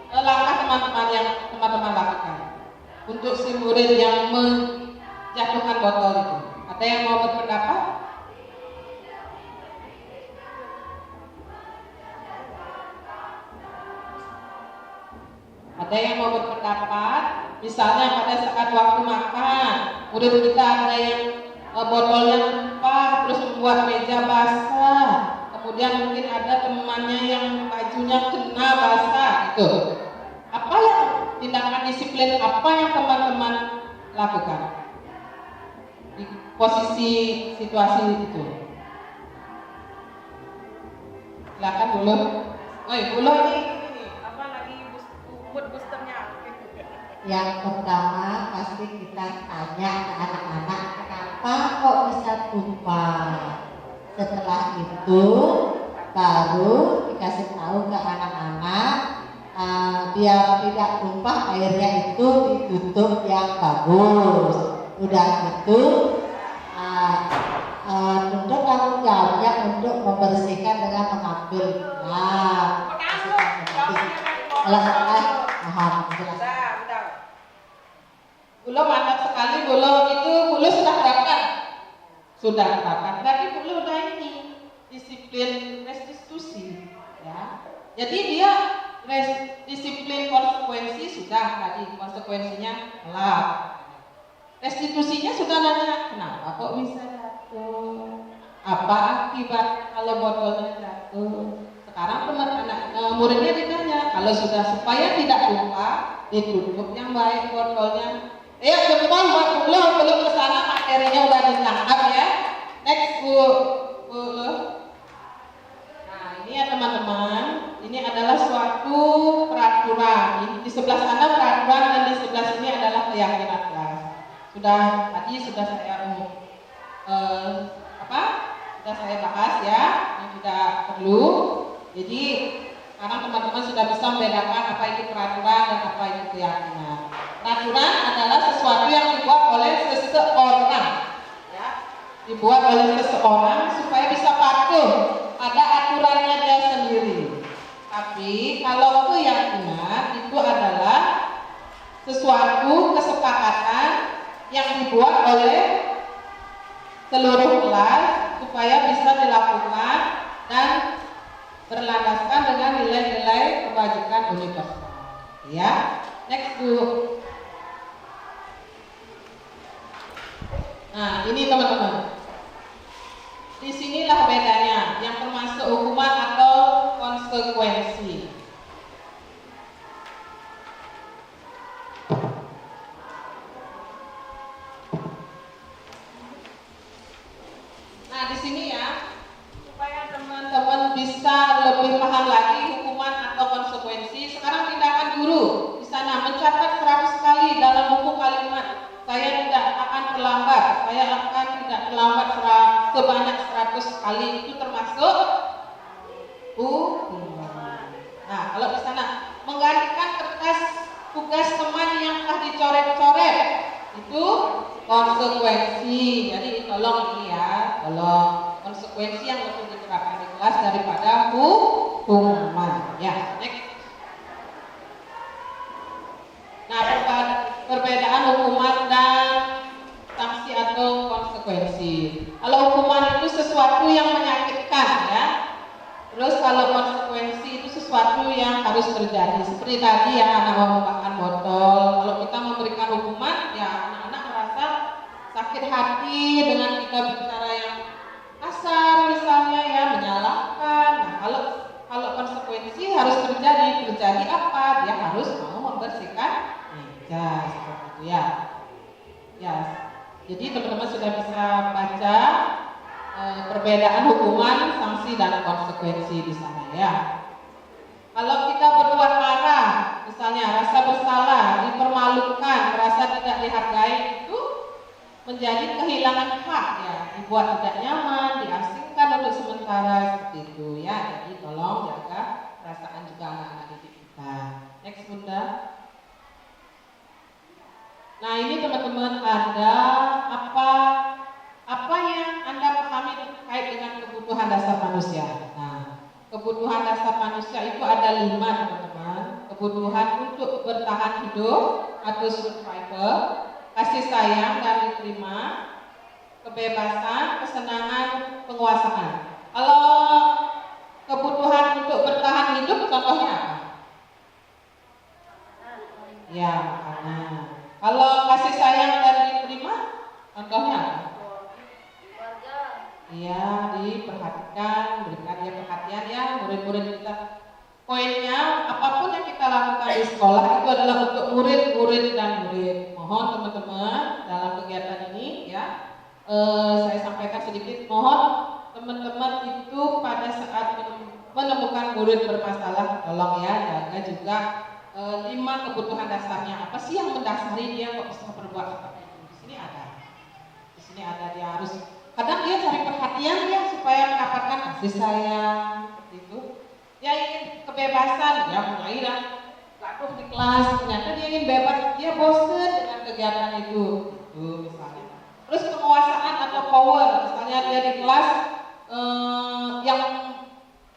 langkah teman-teman lakukan untuk si murid yang menjatuhkan botol itu? Ada yang mau berpendapat? Ada yang mau berpendapat? Misalnya pada saat waktu makan, murid kita ada yang botolnya tumpah, terus membuat meja basah. Kemudian mungkin ada temannya yang bajunya kena basah, gitu. Apa yang tindakan disiplin apa yang teman-teman lakukan? posisi situasi itu. Silakan dulu. Dulu ini apa lagi boosternya? Yang pertama pasti kita tanya ke anak-anak kenapa kok bisa tumpah. Setelah itu baru dikasih tahu ke anak-anak biar tidak tumpah airnya itu ditutup yang bagus. Udah gitu untuk tanggung jawabnya untuk membersihkan dengan mengambil. Kalau salah mohon penjelasan. Bulu mantap sekali, bulu sudah terapkan. Sudah terapkan. Berarti bulu udah ini disiplin restitusi, ya. Jadi dia disiplin konsekuensi sudah tadi, konsekuensinya kelak. Restitusinya sudah nanya, kenapa kok bisa jatuh? Apa akibat kalau botolnya jatuh? Sekarang muridnya ditanya, kalau sudah supaya tidak tumpah, ditutup yang baik botolnya. Belum ke sana, materinya udah ditangkap ya. Next Bu. Nah ini ya teman-teman, ini adalah suatu peraturan. Di sebelah sana peraturan dan di sebelah sini adalah keyakinan kelas. Tadi sudah saya sudah saya bahas ya, yang tidak perlu. Jadi sekarang teman-teman sudah bisa membedakan apa itu peraturan dan apa itu keyakinan. Peraturan adalah sesuatu yang dibuat oleh seseorang, ya, dibuat oleh seseorang supaya bisa patuh pada aturannya dia sendiri. Tapi kalau keyakinan itu adalah sesuatu kesepakatan yang dibuat oleh seluruh kelas supaya bisa dilakukan dan berlandaskan dengan nilai-nilai kebajikan universal. Ya, next Bu. Nah, ini teman-teman. Disinilah bedanya, yang termasuk hukuman atau konsekuensi. Nah, di sini ya, supaya teman-teman bisa lebih paham lagi hukuman atau konsekuensi. Sekarang tindakan guru di sana mencatat 100 kali dalam buku kalimat. Saya tidak akan terlambat. Saya akan tidak terlambat sebanyak 100 kali, itu termasuk hukuman. Nah, kalau di sana menggantikan kertas tugas teman yang telah dicoret-coret, itu konsekuensi. Jadi tolong ini ya, tolong konsekuensi yang lebih diterapkan di kelas daripada hukuman. Ya, next. Nah, perbedaan hukuman dan sanksi atau konsekuensi. Kalau hukuman itu sesuatu yang menyakitkan ya. Terus kalau konsekuensi itu sesuatu yang harus terjadi. Seperti tadi ya, anak mau makan botol. Kalau kita memberikan hukuman, ya anak-anak merasa sakit hati dengan kita bicara yang kasar misalnya ya, menyalahkan. Nah, kalau konsekuensi harus terjadi apa? Dia harus mau membersihkan meja seperti itu ya. Ya. Jadi teman-teman sudah bisa baca perbedaan hukuman, sanksi dan konsekuensi di sana ya. Kalau kita berbuat marah, misalnya rasa bersalah, dipermalukan, merasa tidak dihargai, itu menjadi kehilangan hak ya, dibuat tidak nyaman, diasingkan untuk sementara seperti itu ya. Jadi tolong jaga perasaan juga anak-anak didik kita. Next Bunda. Nah ini teman-teman ada apa yang Anda pahami terkait dengan kebutuhan dasar manusia. Nah, kebutuhan dasar manusia itu ada 5 teman-teman. Kebutuhan untuk bertahan hidup atau survival, kasih sayang dan diterima, kebebasan, kesenangan, penguasaan. Kalau kebutuhan untuk bertahan hidup contohnya apa? Ya, makanan. Kalau kasih sayang dan diterima contohnya apa? Iya, diperhatikan, berikan dia perhatian ya, murid-murid kita. Poinnya, apapun yang kita lakukan di sekolah itu adalah untuk murid-murid dan murid. Mohon teman-teman dalam kegiatan ini ya, saya sampaikan sedikit, mohon teman-teman itu pada saat menemukan murid bermasalah, tolong ya jaga juga 5 kebutuhan dasarnya. Apa sih yang mendasari dia kok bisa berbuat seperti itu? Di sini ada dia harus, kadang dia cari perhatian ya supaya mendapatkan kasih sayang seperti itu. Dia ingin kebebasan, ya mulai dan gaduh di kelas, ternyata dia ingin bebas, dia bosen dengan kegiatan itu misalnya. Terus penguasaan atau power, misalnya dia di kelas yang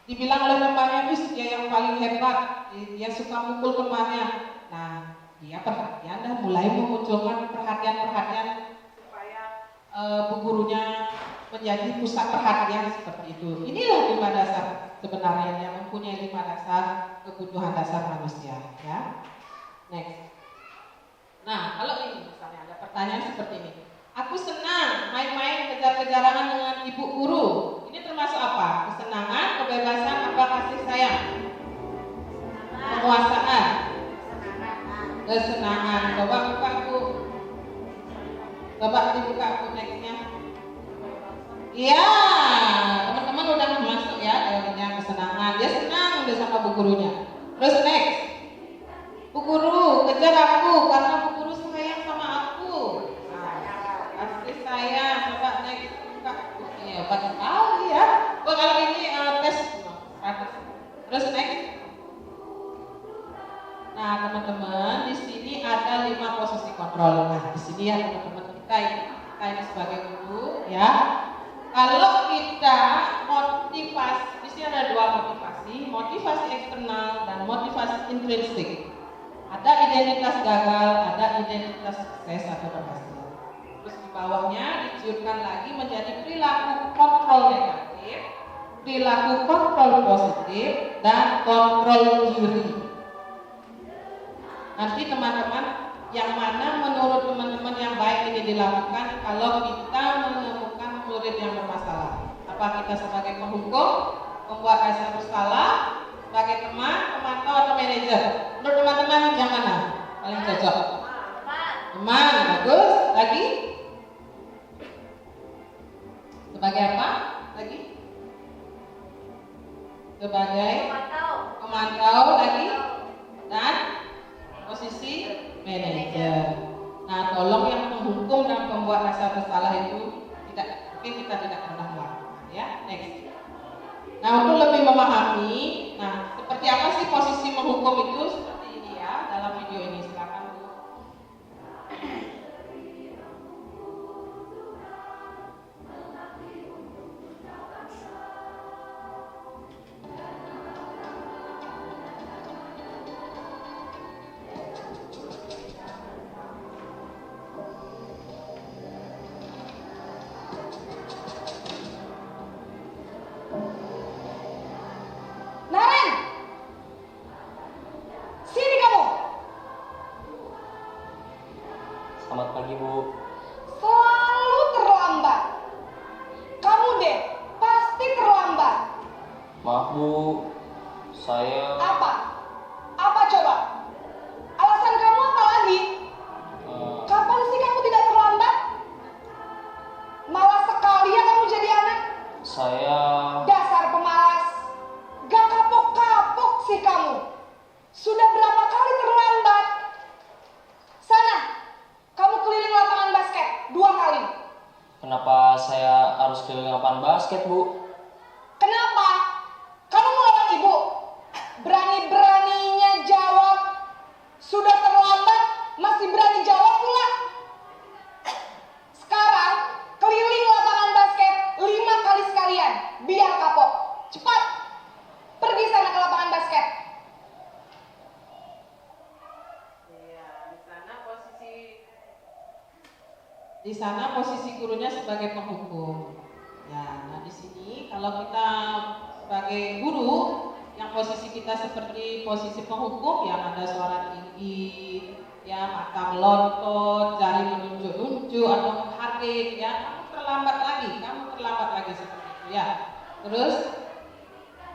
dibilang oleh temannya, dia yang paling hebat, dia suka mukul temannya. Nah, dia perhatian dan mulai memunculkan perhatian-perhatian supaya bu gurunya menjadi pusat perhatian seperti itu. Inilah 5 dasar sebenarnya yang mempunyai 5 dasar kebutuhan dasar manusia. Ya, next. Nah, kalau ini misalnya ada pertanyaan seperti ini. Aku senang main-main kejar-kejaran dengan ibu guru. Ini termasuk apa? Kesenangan, kebebasan, apa kasih sayang? Penguasaan. Kesenangan. Coba buka Bu. Coba dibuka Bu nextnya. Iya, teman-teman udah masuk ya jawabannya kesenangan. Dia senang udah sama bu gurunya. Terus next. Bu guru, kejar aku karena bu guru sayang sama aku. Kasih sayang, coba next buka. Ya, pada tahu ya. Oh, kalau ini tes. Terus next. Nah, teman-teman, di sini ada 5 posisi kontrol. Nah, di sini ya teman-teman kita ini sebagai guru ya. Kalau kita motivasi, di sini ada 2 motivasi eksternal dan motivasi intrinsik. Ada identitas gagal, ada identitas sukses atau berhasil. Terus di bawahnya diciurkan lagi menjadi perilaku kontrol negatif, perilaku kontrol positif, dan kontrol diri. Nanti teman-teman, yang mana menurut teman-teman yang baik ini dilakukan kalau kita menemukan murid yang bermasalah? Apa kita sebagai penghukum, pembuat rasa bersalah, sebagai teman, pemantau atau manajer? Menurut teman-teman yang mana paling cocok? Teman, bagus. Lagi? Sebagai apa? Lagi? Sebagai pemantau lagi? Dan posisi manajer. Nah, tolong yang menghukum dan pembuat rasa bersalah itu mungkin kita tidak pernah melakukan ya. Next. Nah, untuk lebih memahami, nah seperti apa sih posisi menghukum itu? Seperti ini ya dalam video ini, silakan Bu. Selamat pagi, Bu. Selalu terlambat. Kamu deh, pasti terlambat. Maaf, Bu. Saya... Apa? Apa coba? Alasan kamu apa lagi? Kapan sih kamu tidak terlambat? Malas sekali ya kamu jadi anak. Saya... Dasar pemalas. Gak kapok-kapok sih kamu. Sudah berapa kali terlambat? Sana, kamu keliling lapangan basket 2 kali. Kenapa saya harus keliling lapangan basket, Bu? Kenapa? Kamu melawan ibu? Berani-beraninya jawab. Sudah terlambat, masih berani jawab pula. Sekarang, keliling lapangan basket 5 kali sekalian. Biar kapok. Cepat. Pergi sana ke lapangan basket. Di sana posisi gurunya sebagai penghukum. Ya, nah di sini kalau kita sebagai guru, yang posisi kita seperti posisi penghukum, yang ada suara tinggi, ya mata melotot, jari menunjuk-nunjuk atau menghardik, ya kamu terlambat lagi seperti itu ya. Terus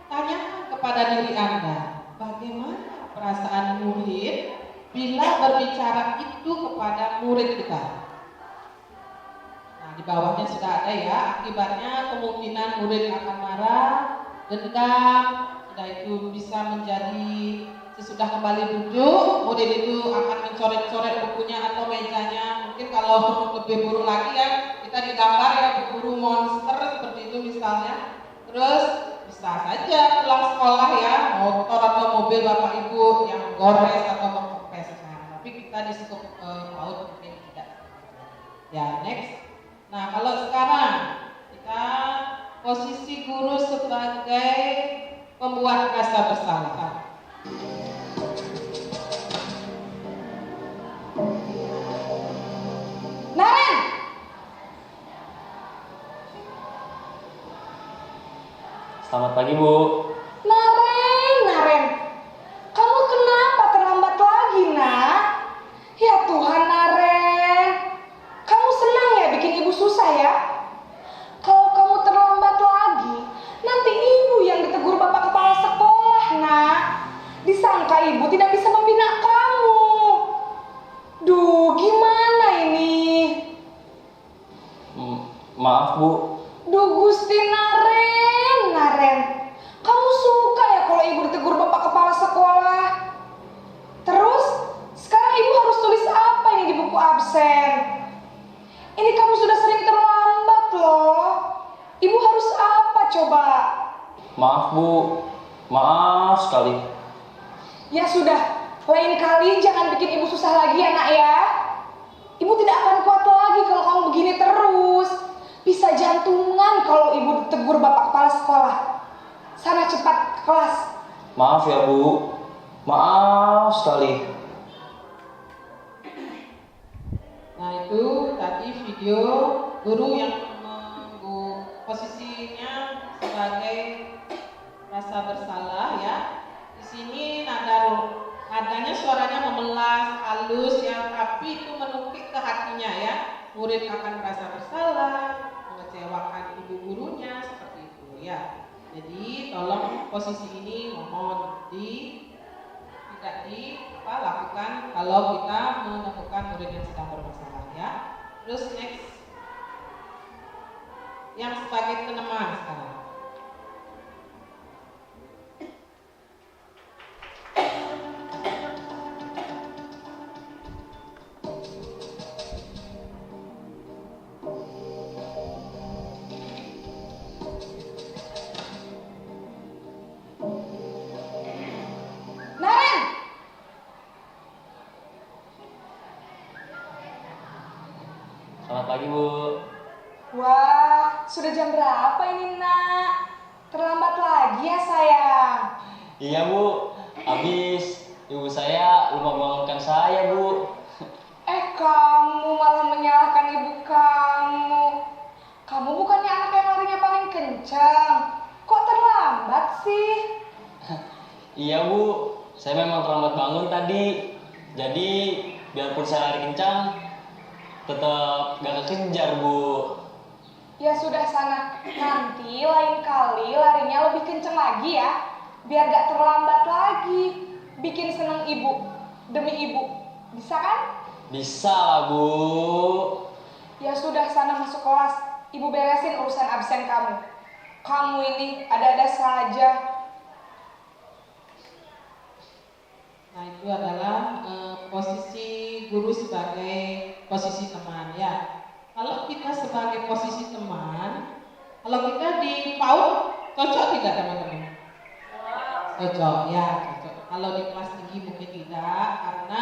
tanyakan kepada diri Anda, bagaimana perasaan murid bila berbicara itu kepada murid kita? di bawahnya sudah ada ya. Akibatnya kemungkinan murid akan marah, dendam, sudah itu bisa menjadi sesudah kembali duduk, murid itu akan mencoret-coret bukunya atau mejanya. Mungkin kalau lebih buruk lagi ya, kita digambar ya berburu monster seperti itu misalnya. Terus bisa saja pulang sekolah ya, motor atau mobil bapak ibu yang gores atau mengkempeskan. Tapi kita di skup PAUD mungkin tidak. Ya, next. Nah, kalau sekarang kita posisi guru sebagai pembuat rasa bersalah. Naren! Selamat pagi, Bu. Naren, kamu kenapa terlambat lagi, nak? Ya Tuhan, Naren, kamu senang ya bikin ibu susah ya? Kalau kamu terlambat lagi, nanti ibu yang ditegur bapak kepala sekolah, nak. Disangka ibu tidak bisa membina kamu. Duh, gimana ini? Maaf, Bu. Duh Gusti Naren, kamu suka ya kalau ibu ditegur bapak kepala sekolah? Terus, sekarang ibu harus tulis apa ini di buku absen? Ini kamu sudah sering terlambat loh. Ibu harus apa coba? Maaf, Bu. Maaf sekali. Ya sudah, lain kali jangan bikin ibu susah lagi ya nak ya. Ibu tidak akan kuat lagi kalau kamu begini terus. Bisa jantungan kalau ibu ditegur bapak kepala sekolah. Sana cepat ke kelas. Maaf ya, Bu. Maaf sekali. Nah, itu tadi video guru yang posisinya sebagai rasa bersalah ya. Di sini nadanya suaranya memelas, halus ya, tapi itu menukik ke hatinya ya. Murid akan merasa bersalah, mengecewakan ibu gurunya seperti itu ya. Jadi tolong posisi ini mohon tidak dilakukan kalau kita menemukan murid yang sedang bermasalah ya. Terus next, yang sebagai peneman sekarang. Naren! Selamat pagi, Bu. Wah, sudah jam berapa ini nak? Terlambat lagi ya sayang. Iya, Bu. Habis ibu saya lupa bangunkan saya, Bu. Kamu malah menyalahkan ibu kamu. Kamu bukannya anak yang larinya paling kencang. Kok terlambat sih? Iya, Bu. Saya memang terlambat bangun tadi. Jadi, biarpun saya lari kencang, tetap gak kekejar, Bu. Ya sudah sana, nanti lain kali larinya lebih kenceng lagi ya, biar gak terlambat lagi. Bikin seneng ibu, demi ibu, bisa kan? Bisa lah, Bu. Ya sudah sana masuk kelas, ibu beresin urusan absen kamu. Kamu ini ada-ada saja. Nah, itu adalah posisi guru sebagai posisi teman ya. Kalau kita sebagai posisi teman, kalau kita di PAUD cocok tidak teman-teman? Cocok ya, cocok. Kalau di kelas tinggi mungkin tidak, karena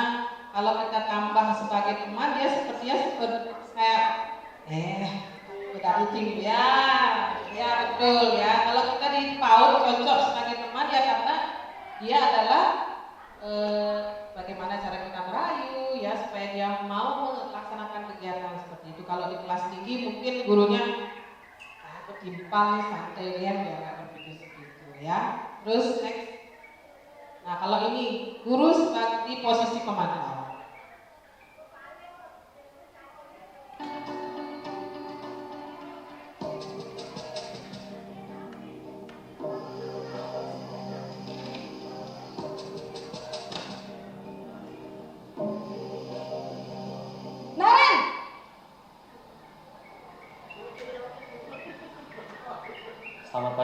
kalau kita tambah sebagai teman dia sepertinya seperti kayak udah rutin ya, ya betul ya. Kalau kita di PAUD cocok sebagai teman ya karena dia adalah bagaimana cara kita merayu ya supaya dia mau melaksanakan kegiatan seperti itu. Kalau di kelas tinggi mungkin gurunya ketimpang santai ya biar berpikir seperti itu ya. Terus next. Nah kalau ini guru sebagai posisi pemantau.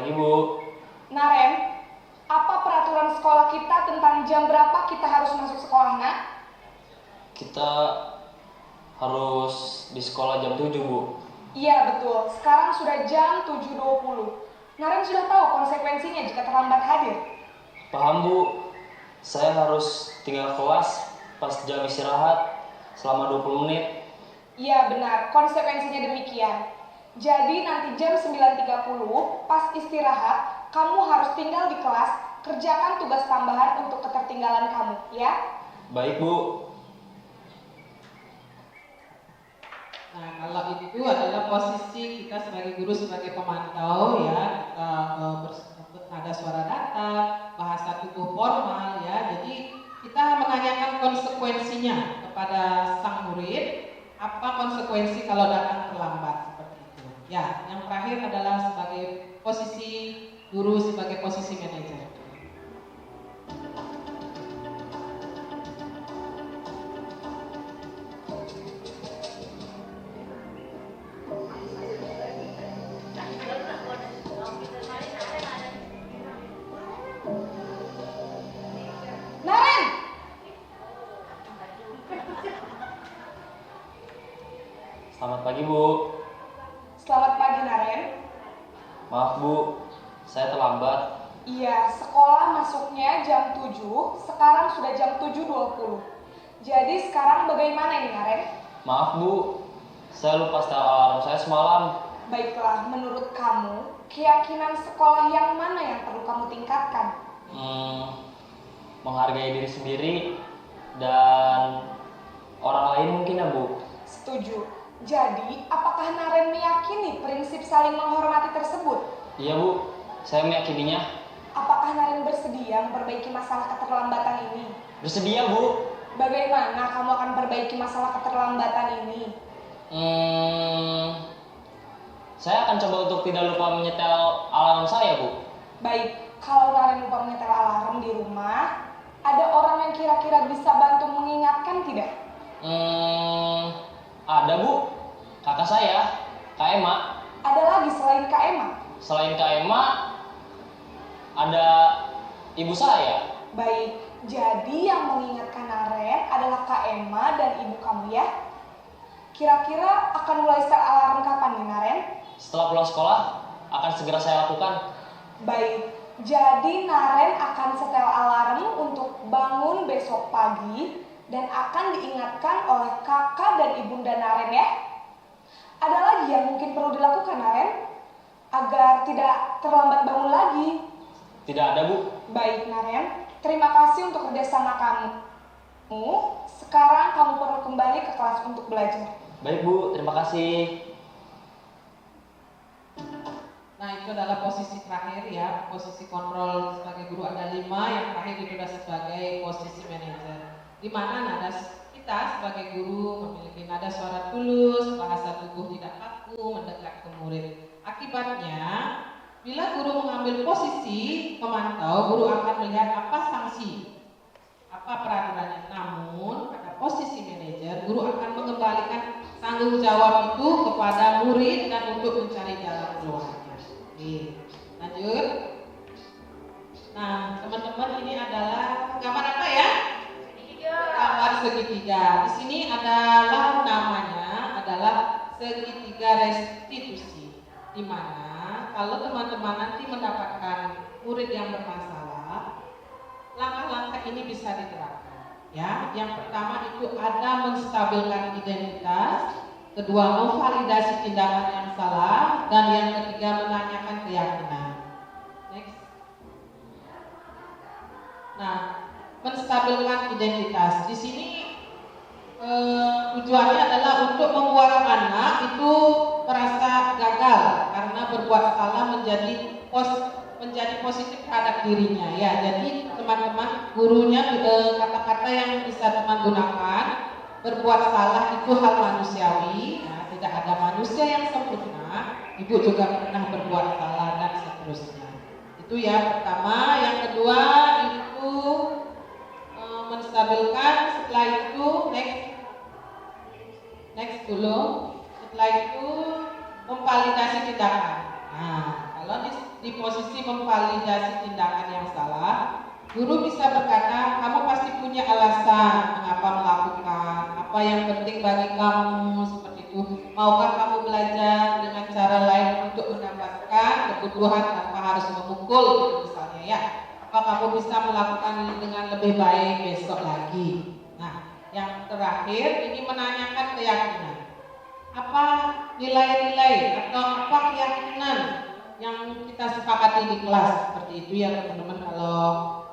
pagi, Bu. Naren, apa peraturan sekolah kita tentang jam berapa kita harus masuk sekolah, Nak? Kita harus di sekolah jam 7, Bu. Iya, betul. Sekarang sudah jam 7.20. Naren sudah tahu konsekuensinya jika terlambat hadir. Paham, Bu. Saya harus tinggal kelas pas jam istirahat selama 20 menit. Iya, benar. Konsekuensinya demikian. Jadi nanti jam 9.30 pas istirahat, kamu harus tinggal di kelas, kerjakan tugas tambahan untuk ketertinggalan kamu, ya? Baik, Bu. Nah, kalau itu adalah posisi kita sebagai guru, sebagai pemantau ya, ada suara data, bahasa tubuh formal ya. Jadi kita menanyakan konsekuensinya kepada sang murid, apa konsekuensi kalau datang terlambat seperti itu. Ya, yang terakhir adalah sebagai posisi guru, sebagai posisi manajer. Naren! Selamat pagi, Bu. Selamat pagi, Naren. Maaf, Bu. Saya terlambat. Iya, sekolah masuknya jam 7, sekarang sudah jam 7.20. Jadi sekarang bagaimana ini, Naren? Maaf, Bu. Saya lupa setel alarm saya semalam. Baiklah, menurut kamu, keyakinan sekolah yang mana yang perlu kamu tingkatkan? Menghargai diri sendiri dan orang lain mungkin ya, Bu. Setuju. Jadi, apakah Naren meyakini prinsip saling menghormati tersebut? Iya, Bu. Saya meyakininya. Apakah Naren bersedia memperbaiki masalah keterlambatan ini? Bersedia, Bu. Bagaimana kamu akan perbaiki masalah keterlambatan ini? Saya akan coba untuk tidak lupa menyetel alarm saya, Bu. Baik, kalau Naren lupa menyetel alarm di rumah, ada orang yang kira-kira bisa bantu mengingatkan tidak? Ada, Bu. Kakak saya, Kak Emma. Ada lagi selain Kak Emma? Selain Kak Emma, ada ibu saya. Baik, jadi yang mengingatkan Naren adalah Kak Emma dan ibu kamu ya? Kira-kira akan mulai setel alarm kapan nih, Naren? Setelah pulang sekolah, akan segera saya lakukan. Baik, jadi Naren akan setel alarm untuk bangun besok pagi dan akan diingatkan oleh kakak dan ibunda Naren ya. Ada lagi yang mungkin perlu dilakukan, Naren, agar tidak terlambat bangun lagi? Tidak ada, Bu. Baik, Naren. Terima kasih untuk kerjasama kamu. Sekarang kamu perlu kembali ke kelas untuk belajar. Baik, Bu. Terima kasih. Nah, itu adalah posisi terakhir ya, posisi kontrol sebagai guru ada 5, yang terakhir itu adalah sebagai posisi manajer. Di mana nada kita sebagai guru memiliki nada suara tulus, bahasa tubuh tidak kaku, mendekat ke murid. Akibatnya, bila guru mengambil posisi pemantau, guru akan melihat apa sanksi, apa peraturannya. Namun, pada posisi manajer, guru akan mengembalikan tanggung jawab itu kepada murid dan untuk mencari jalan keluarnya. Oke, lanjut. Nah, teman-teman, ini adalah gambar apa ya? Gambar segitiga. Di sini adalah namanya adalah segitiga restitusi. Di mana kalau teman-teman nanti mendapatkan murid yang bermasalah, langkah-langkah ini bisa diterapkan. Ya, yang pertama itu ada menstabilkan identitas, kedua memvalidasi tindakan yang salah, dan yang ketiga menanyakan keyakinan. Next. Nah, menstabilkan identitas. Di sini tujuannya adalah untuk membuat anak itu merasa gagal karena berbuat salah menjadi positif terhadap dirinya ya. Jadi teman-teman, gurunya kata-kata yang bisa teman gunakan, berbuat salah itu hal manusiawi ya, tidak ada manusia yang sempurna, ibu juga pernah berbuat salah dan seterusnya. Itu yang pertama. Yang kedua itu menstabilkan, setelah itu next dulu, setelah itu memvalidasi tindakan. Nah, kalau di posisi memvalidasi tindakan yang salah, guru bisa berkata, kamu pasti punya alasan mengapa melakukan, apa yang penting bagi kamu, seperti itu. Maukah kamu belajar dengan cara lain untuk mendapatkan kebutuhan tanpa harus memukul, gitu misalnya ya. Apa kamu bisa melakukan ini dengan lebih baik besok lagi. Nah, yang terakhir ini menanyakan keyakinan. Apa nilai-nilai atau apa keyakinan yang kita sepakati di kelas, seperti itu ya teman-teman kalau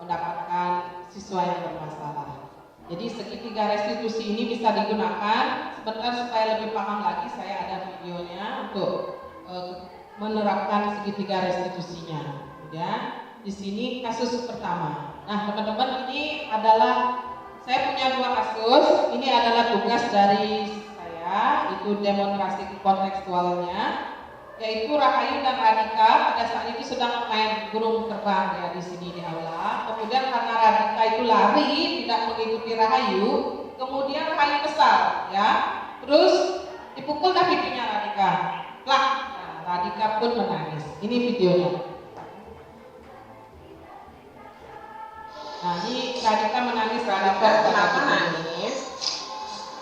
mendapatkan siswa yang bermasalah. Jadi segitiga restitusi ini bisa digunakan. Sebentar supaya lebih paham lagi, saya ada videonya untuk menerapkan segitiga restitusinya. Ya, di sini kasus pertama. Nah teman-teman, ini adalah saya punya 2 kasus. Ini adalah tugas dari saya, itu demonstrasi kontekstualnya, yaitu Rahayu dan Radika pada saat itu sedang main burung terbang ya di sini di aula. Kemudian karena Radika itu lari tidak mengikuti Rahayu, kemudian Rahayu kesal ya, terus dipukul dah pipinya Radika, plak. Nah, Radika pun menangis. Ini videonya. Nah ini Radika menangis. Radika kenapa nangis?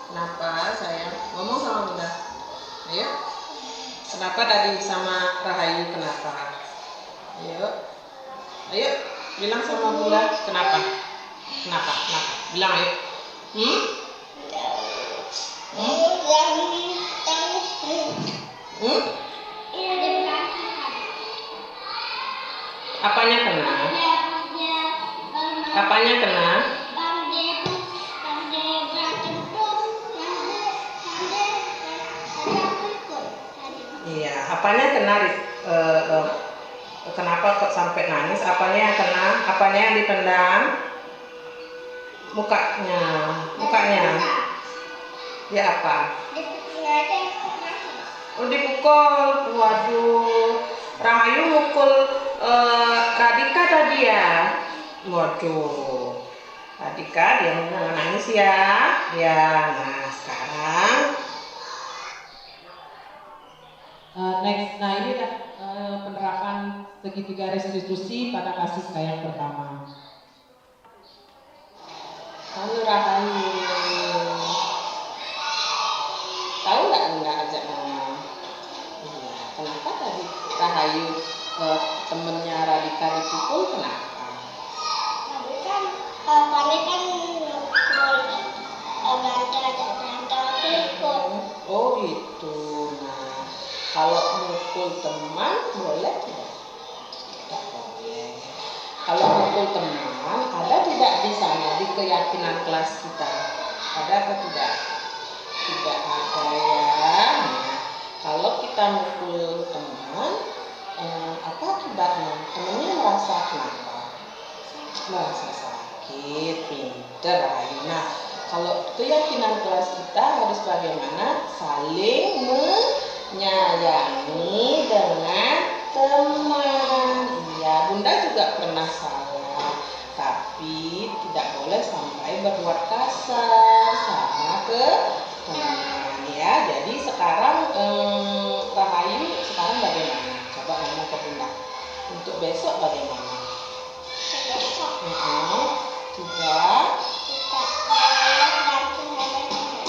Kenapa sayang? Ngomong sama Bunda. Ayo. Kenapa tadi sama Rahayu kenapa? Ayo. Ayo, bilang sama Bunda kenapa? Kenapa? Kenapa? Bilang ayo. Apanya kena? Apanya kena? Iya, apanya kena? Kenapa kok sampai nangis? Apanya yang kena? Apanya yang ditendang? Mukanya. Mukanya. Ya apa? Oh, dipukul. Waduh. Rahayu mukul Radika tadi ya. Waduh. Radika dia nangis ya. Ya, nah sekarang next, nah ini penerapan segitiga restitusi pada kasus yang pertama. Halo Rahayu, tahu nggak ajak mama? Iya, kenapa tadi Rahayu temennya Radika dipukul kenapa? Tadi kan Pani kan berantem ikut. Oh gitu. Nah, kalau mukul teman boleh tidak? Tidak boleh. Kalau mukul teman ada tidak di sana di keyakinan kelas kita? Ada atau tidak? Tidak ada ya. Nah, kalau kita mukul teman, apa akibatnya? Temannya merasa kenapa? Merasa sakit, pinter. Nah, kalau keyakinan kelas kita harus bagaimana? Saling menyayangi dengan teman. Iya, Bunda juga pernah salah, tapi tidak boleh sampai berbuat kasar sama ke teman ya. Jadi sekarang Rahayu sekarang bagaimana? Coba ngomong ke Bunda. Untuk besok bagaimana? Juga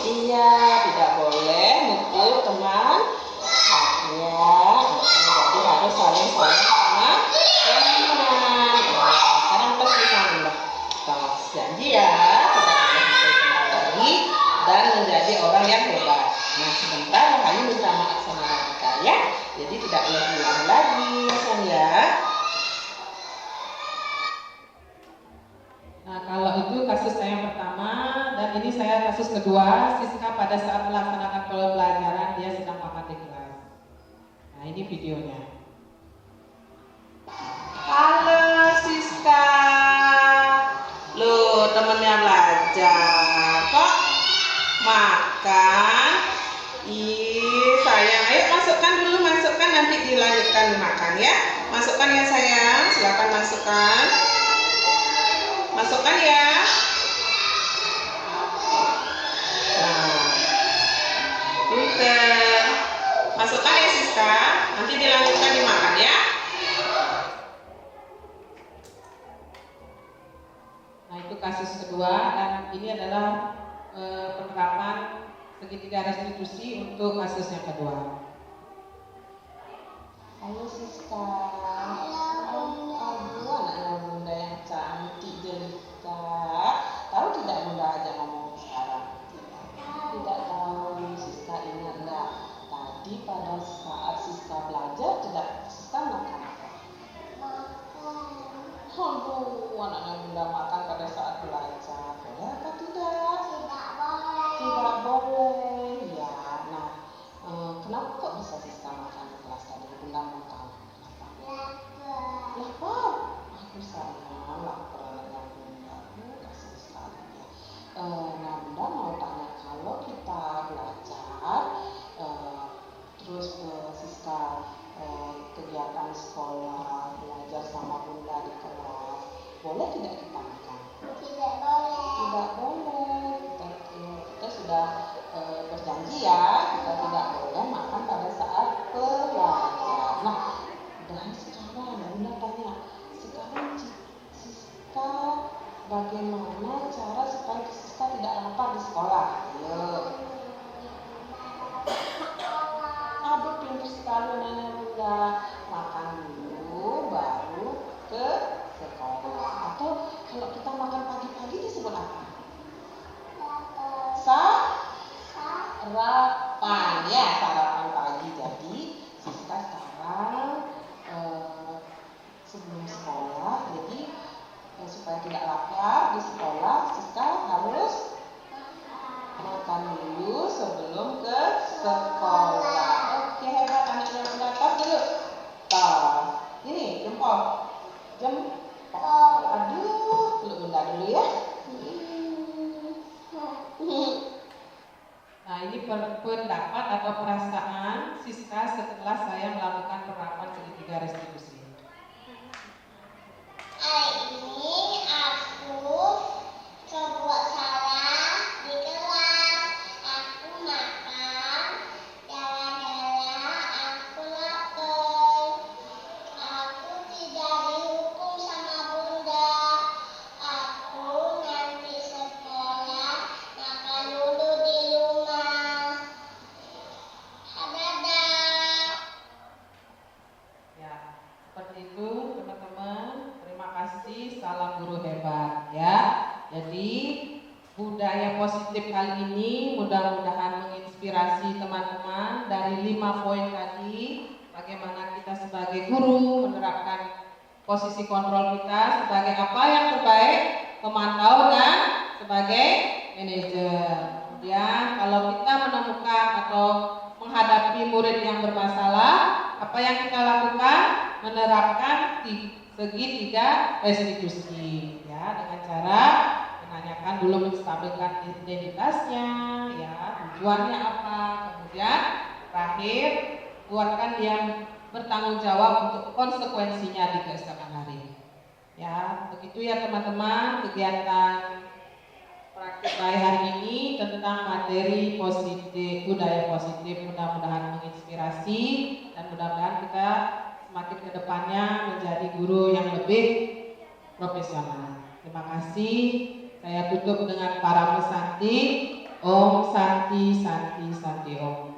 iya, tidak boleh mukul teman. Ya, jadi harus saling sama teman. Sekarang pergi sama Mbak. Janji ya, kita boleh mukul teman lagi dan menjadi orang yang hebat. Nah, sebentar Rahayu minta maaf sama Radika ya. Jadi tidak boleh ulang lagi, sayang ya. Nah kalau itu kasus saya yang pertama, dan ini saya kasus kedua. Siska pada saat melaksanakan pembelajaran dia sedang makan di kelas. Nah ini videonya. Halo Siska, loh temennya belajar kok makan? Ih sayang, ayo masukkan dulu, masukkan nanti dilanjutkan dimakan ya. Masukkan ya sayang, silakan masukkan. Masukkan ya. Nah, pinter. Masukkan ya Siska, nanti dilanjutkan dimakan ya. kasus kedua, dan ini adalah penerapan segitiga restitusi untuk kasus yang kedua. Halo Siska. Aduh, anaknya bunda yang cantik jelita. Tahu tidak bunda aja ngomong sekarang? Tidak tahu. Siska ingat enggak? Tadi pada saat Siska belajar tidak Siska makan apa? Aduh, anaknya bunda makan pada saat belajar. Boleh apa tidak? Tidak boleh. Ya, nah, kenapa kok bisa Siska makan di kelas tadi? Bunda mau tahu kenapa? Lapar. Aku sayang lapar anaknya bunda. Kasih sekali ya. Nah, bunda mau tanya, kalau kita belajar, terus Siska kegiatan sekolah, belajar sama bunda di kelas, boleh tidak kita makan? Tidak boleh. Tidak boleh. Kita sudah berjanji ya, kita tidak boleh makan pada saat belajar. Nah, udah sekarang bunda tanya, sekarang Siska bagaimana cara supaya Siska tidak lapar di sekolah? Ayo. Aduh, pintar sekali nanya bunda. Makan dulu, baru ke sekolah. Atau kalau kita makan pagi-pagi disebut apa? Sarapan, ya, sarapan pagi. Jadi Siska sekarang sebelum sekolah, jadi supaya tidak lapar di sekolah, Siska harus makan dulu sebelum ke sekolah. Oke, hebat anaknya bunda. Tos dulu. Tos. Ini jempol. Jempol. Aduh, peluk bunda dulu ya. Nah, ini pendapat atau perasaan Siska setelah saya melakukan penerapan segitiga restitusi. Hari ini aku coba salah di kelas. Aku makan, gara-gara aku lapar. Aku tidak dihukum sama bunda. Aku nanti sekolah makan dulu di rumah. Dadah. Ya, seperti itu teman-teman. Terima kasih, salam guru hebat ya. Jadi budaya positif kali ini mudah-mudahan menginspirasi teman-teman dari 5 poin tadi. Bagaimana kita sebagai guru menerapkan posisi kontrol kita sebagai apa yang terbaik, pemantau dan sebagai manajer. Kemudian kalau kita menemukan atau menghadapi murid yang bermasalah, apa yang kita lakukan? Menerapkan segitiga restitusi ya, dengan cara menanyakan dulu, menstabilkan identitasnya ya, tujuannya apa, kemudian terakhir buatkan dia bertanggung jawab untuk konsekuensinya di keesokan hari ya. Begitu ya teman-teman kegiatan praktik baik hari ini tentang materi positif, budaya positif. Mudah-mudahan menginspirasi dan mudah-mudahan kita semakin ke depannya menjadi guru yang lebih profesional. Terima kasih. Saya tutup dengan para Santi. Om Santi Santi Santi Om.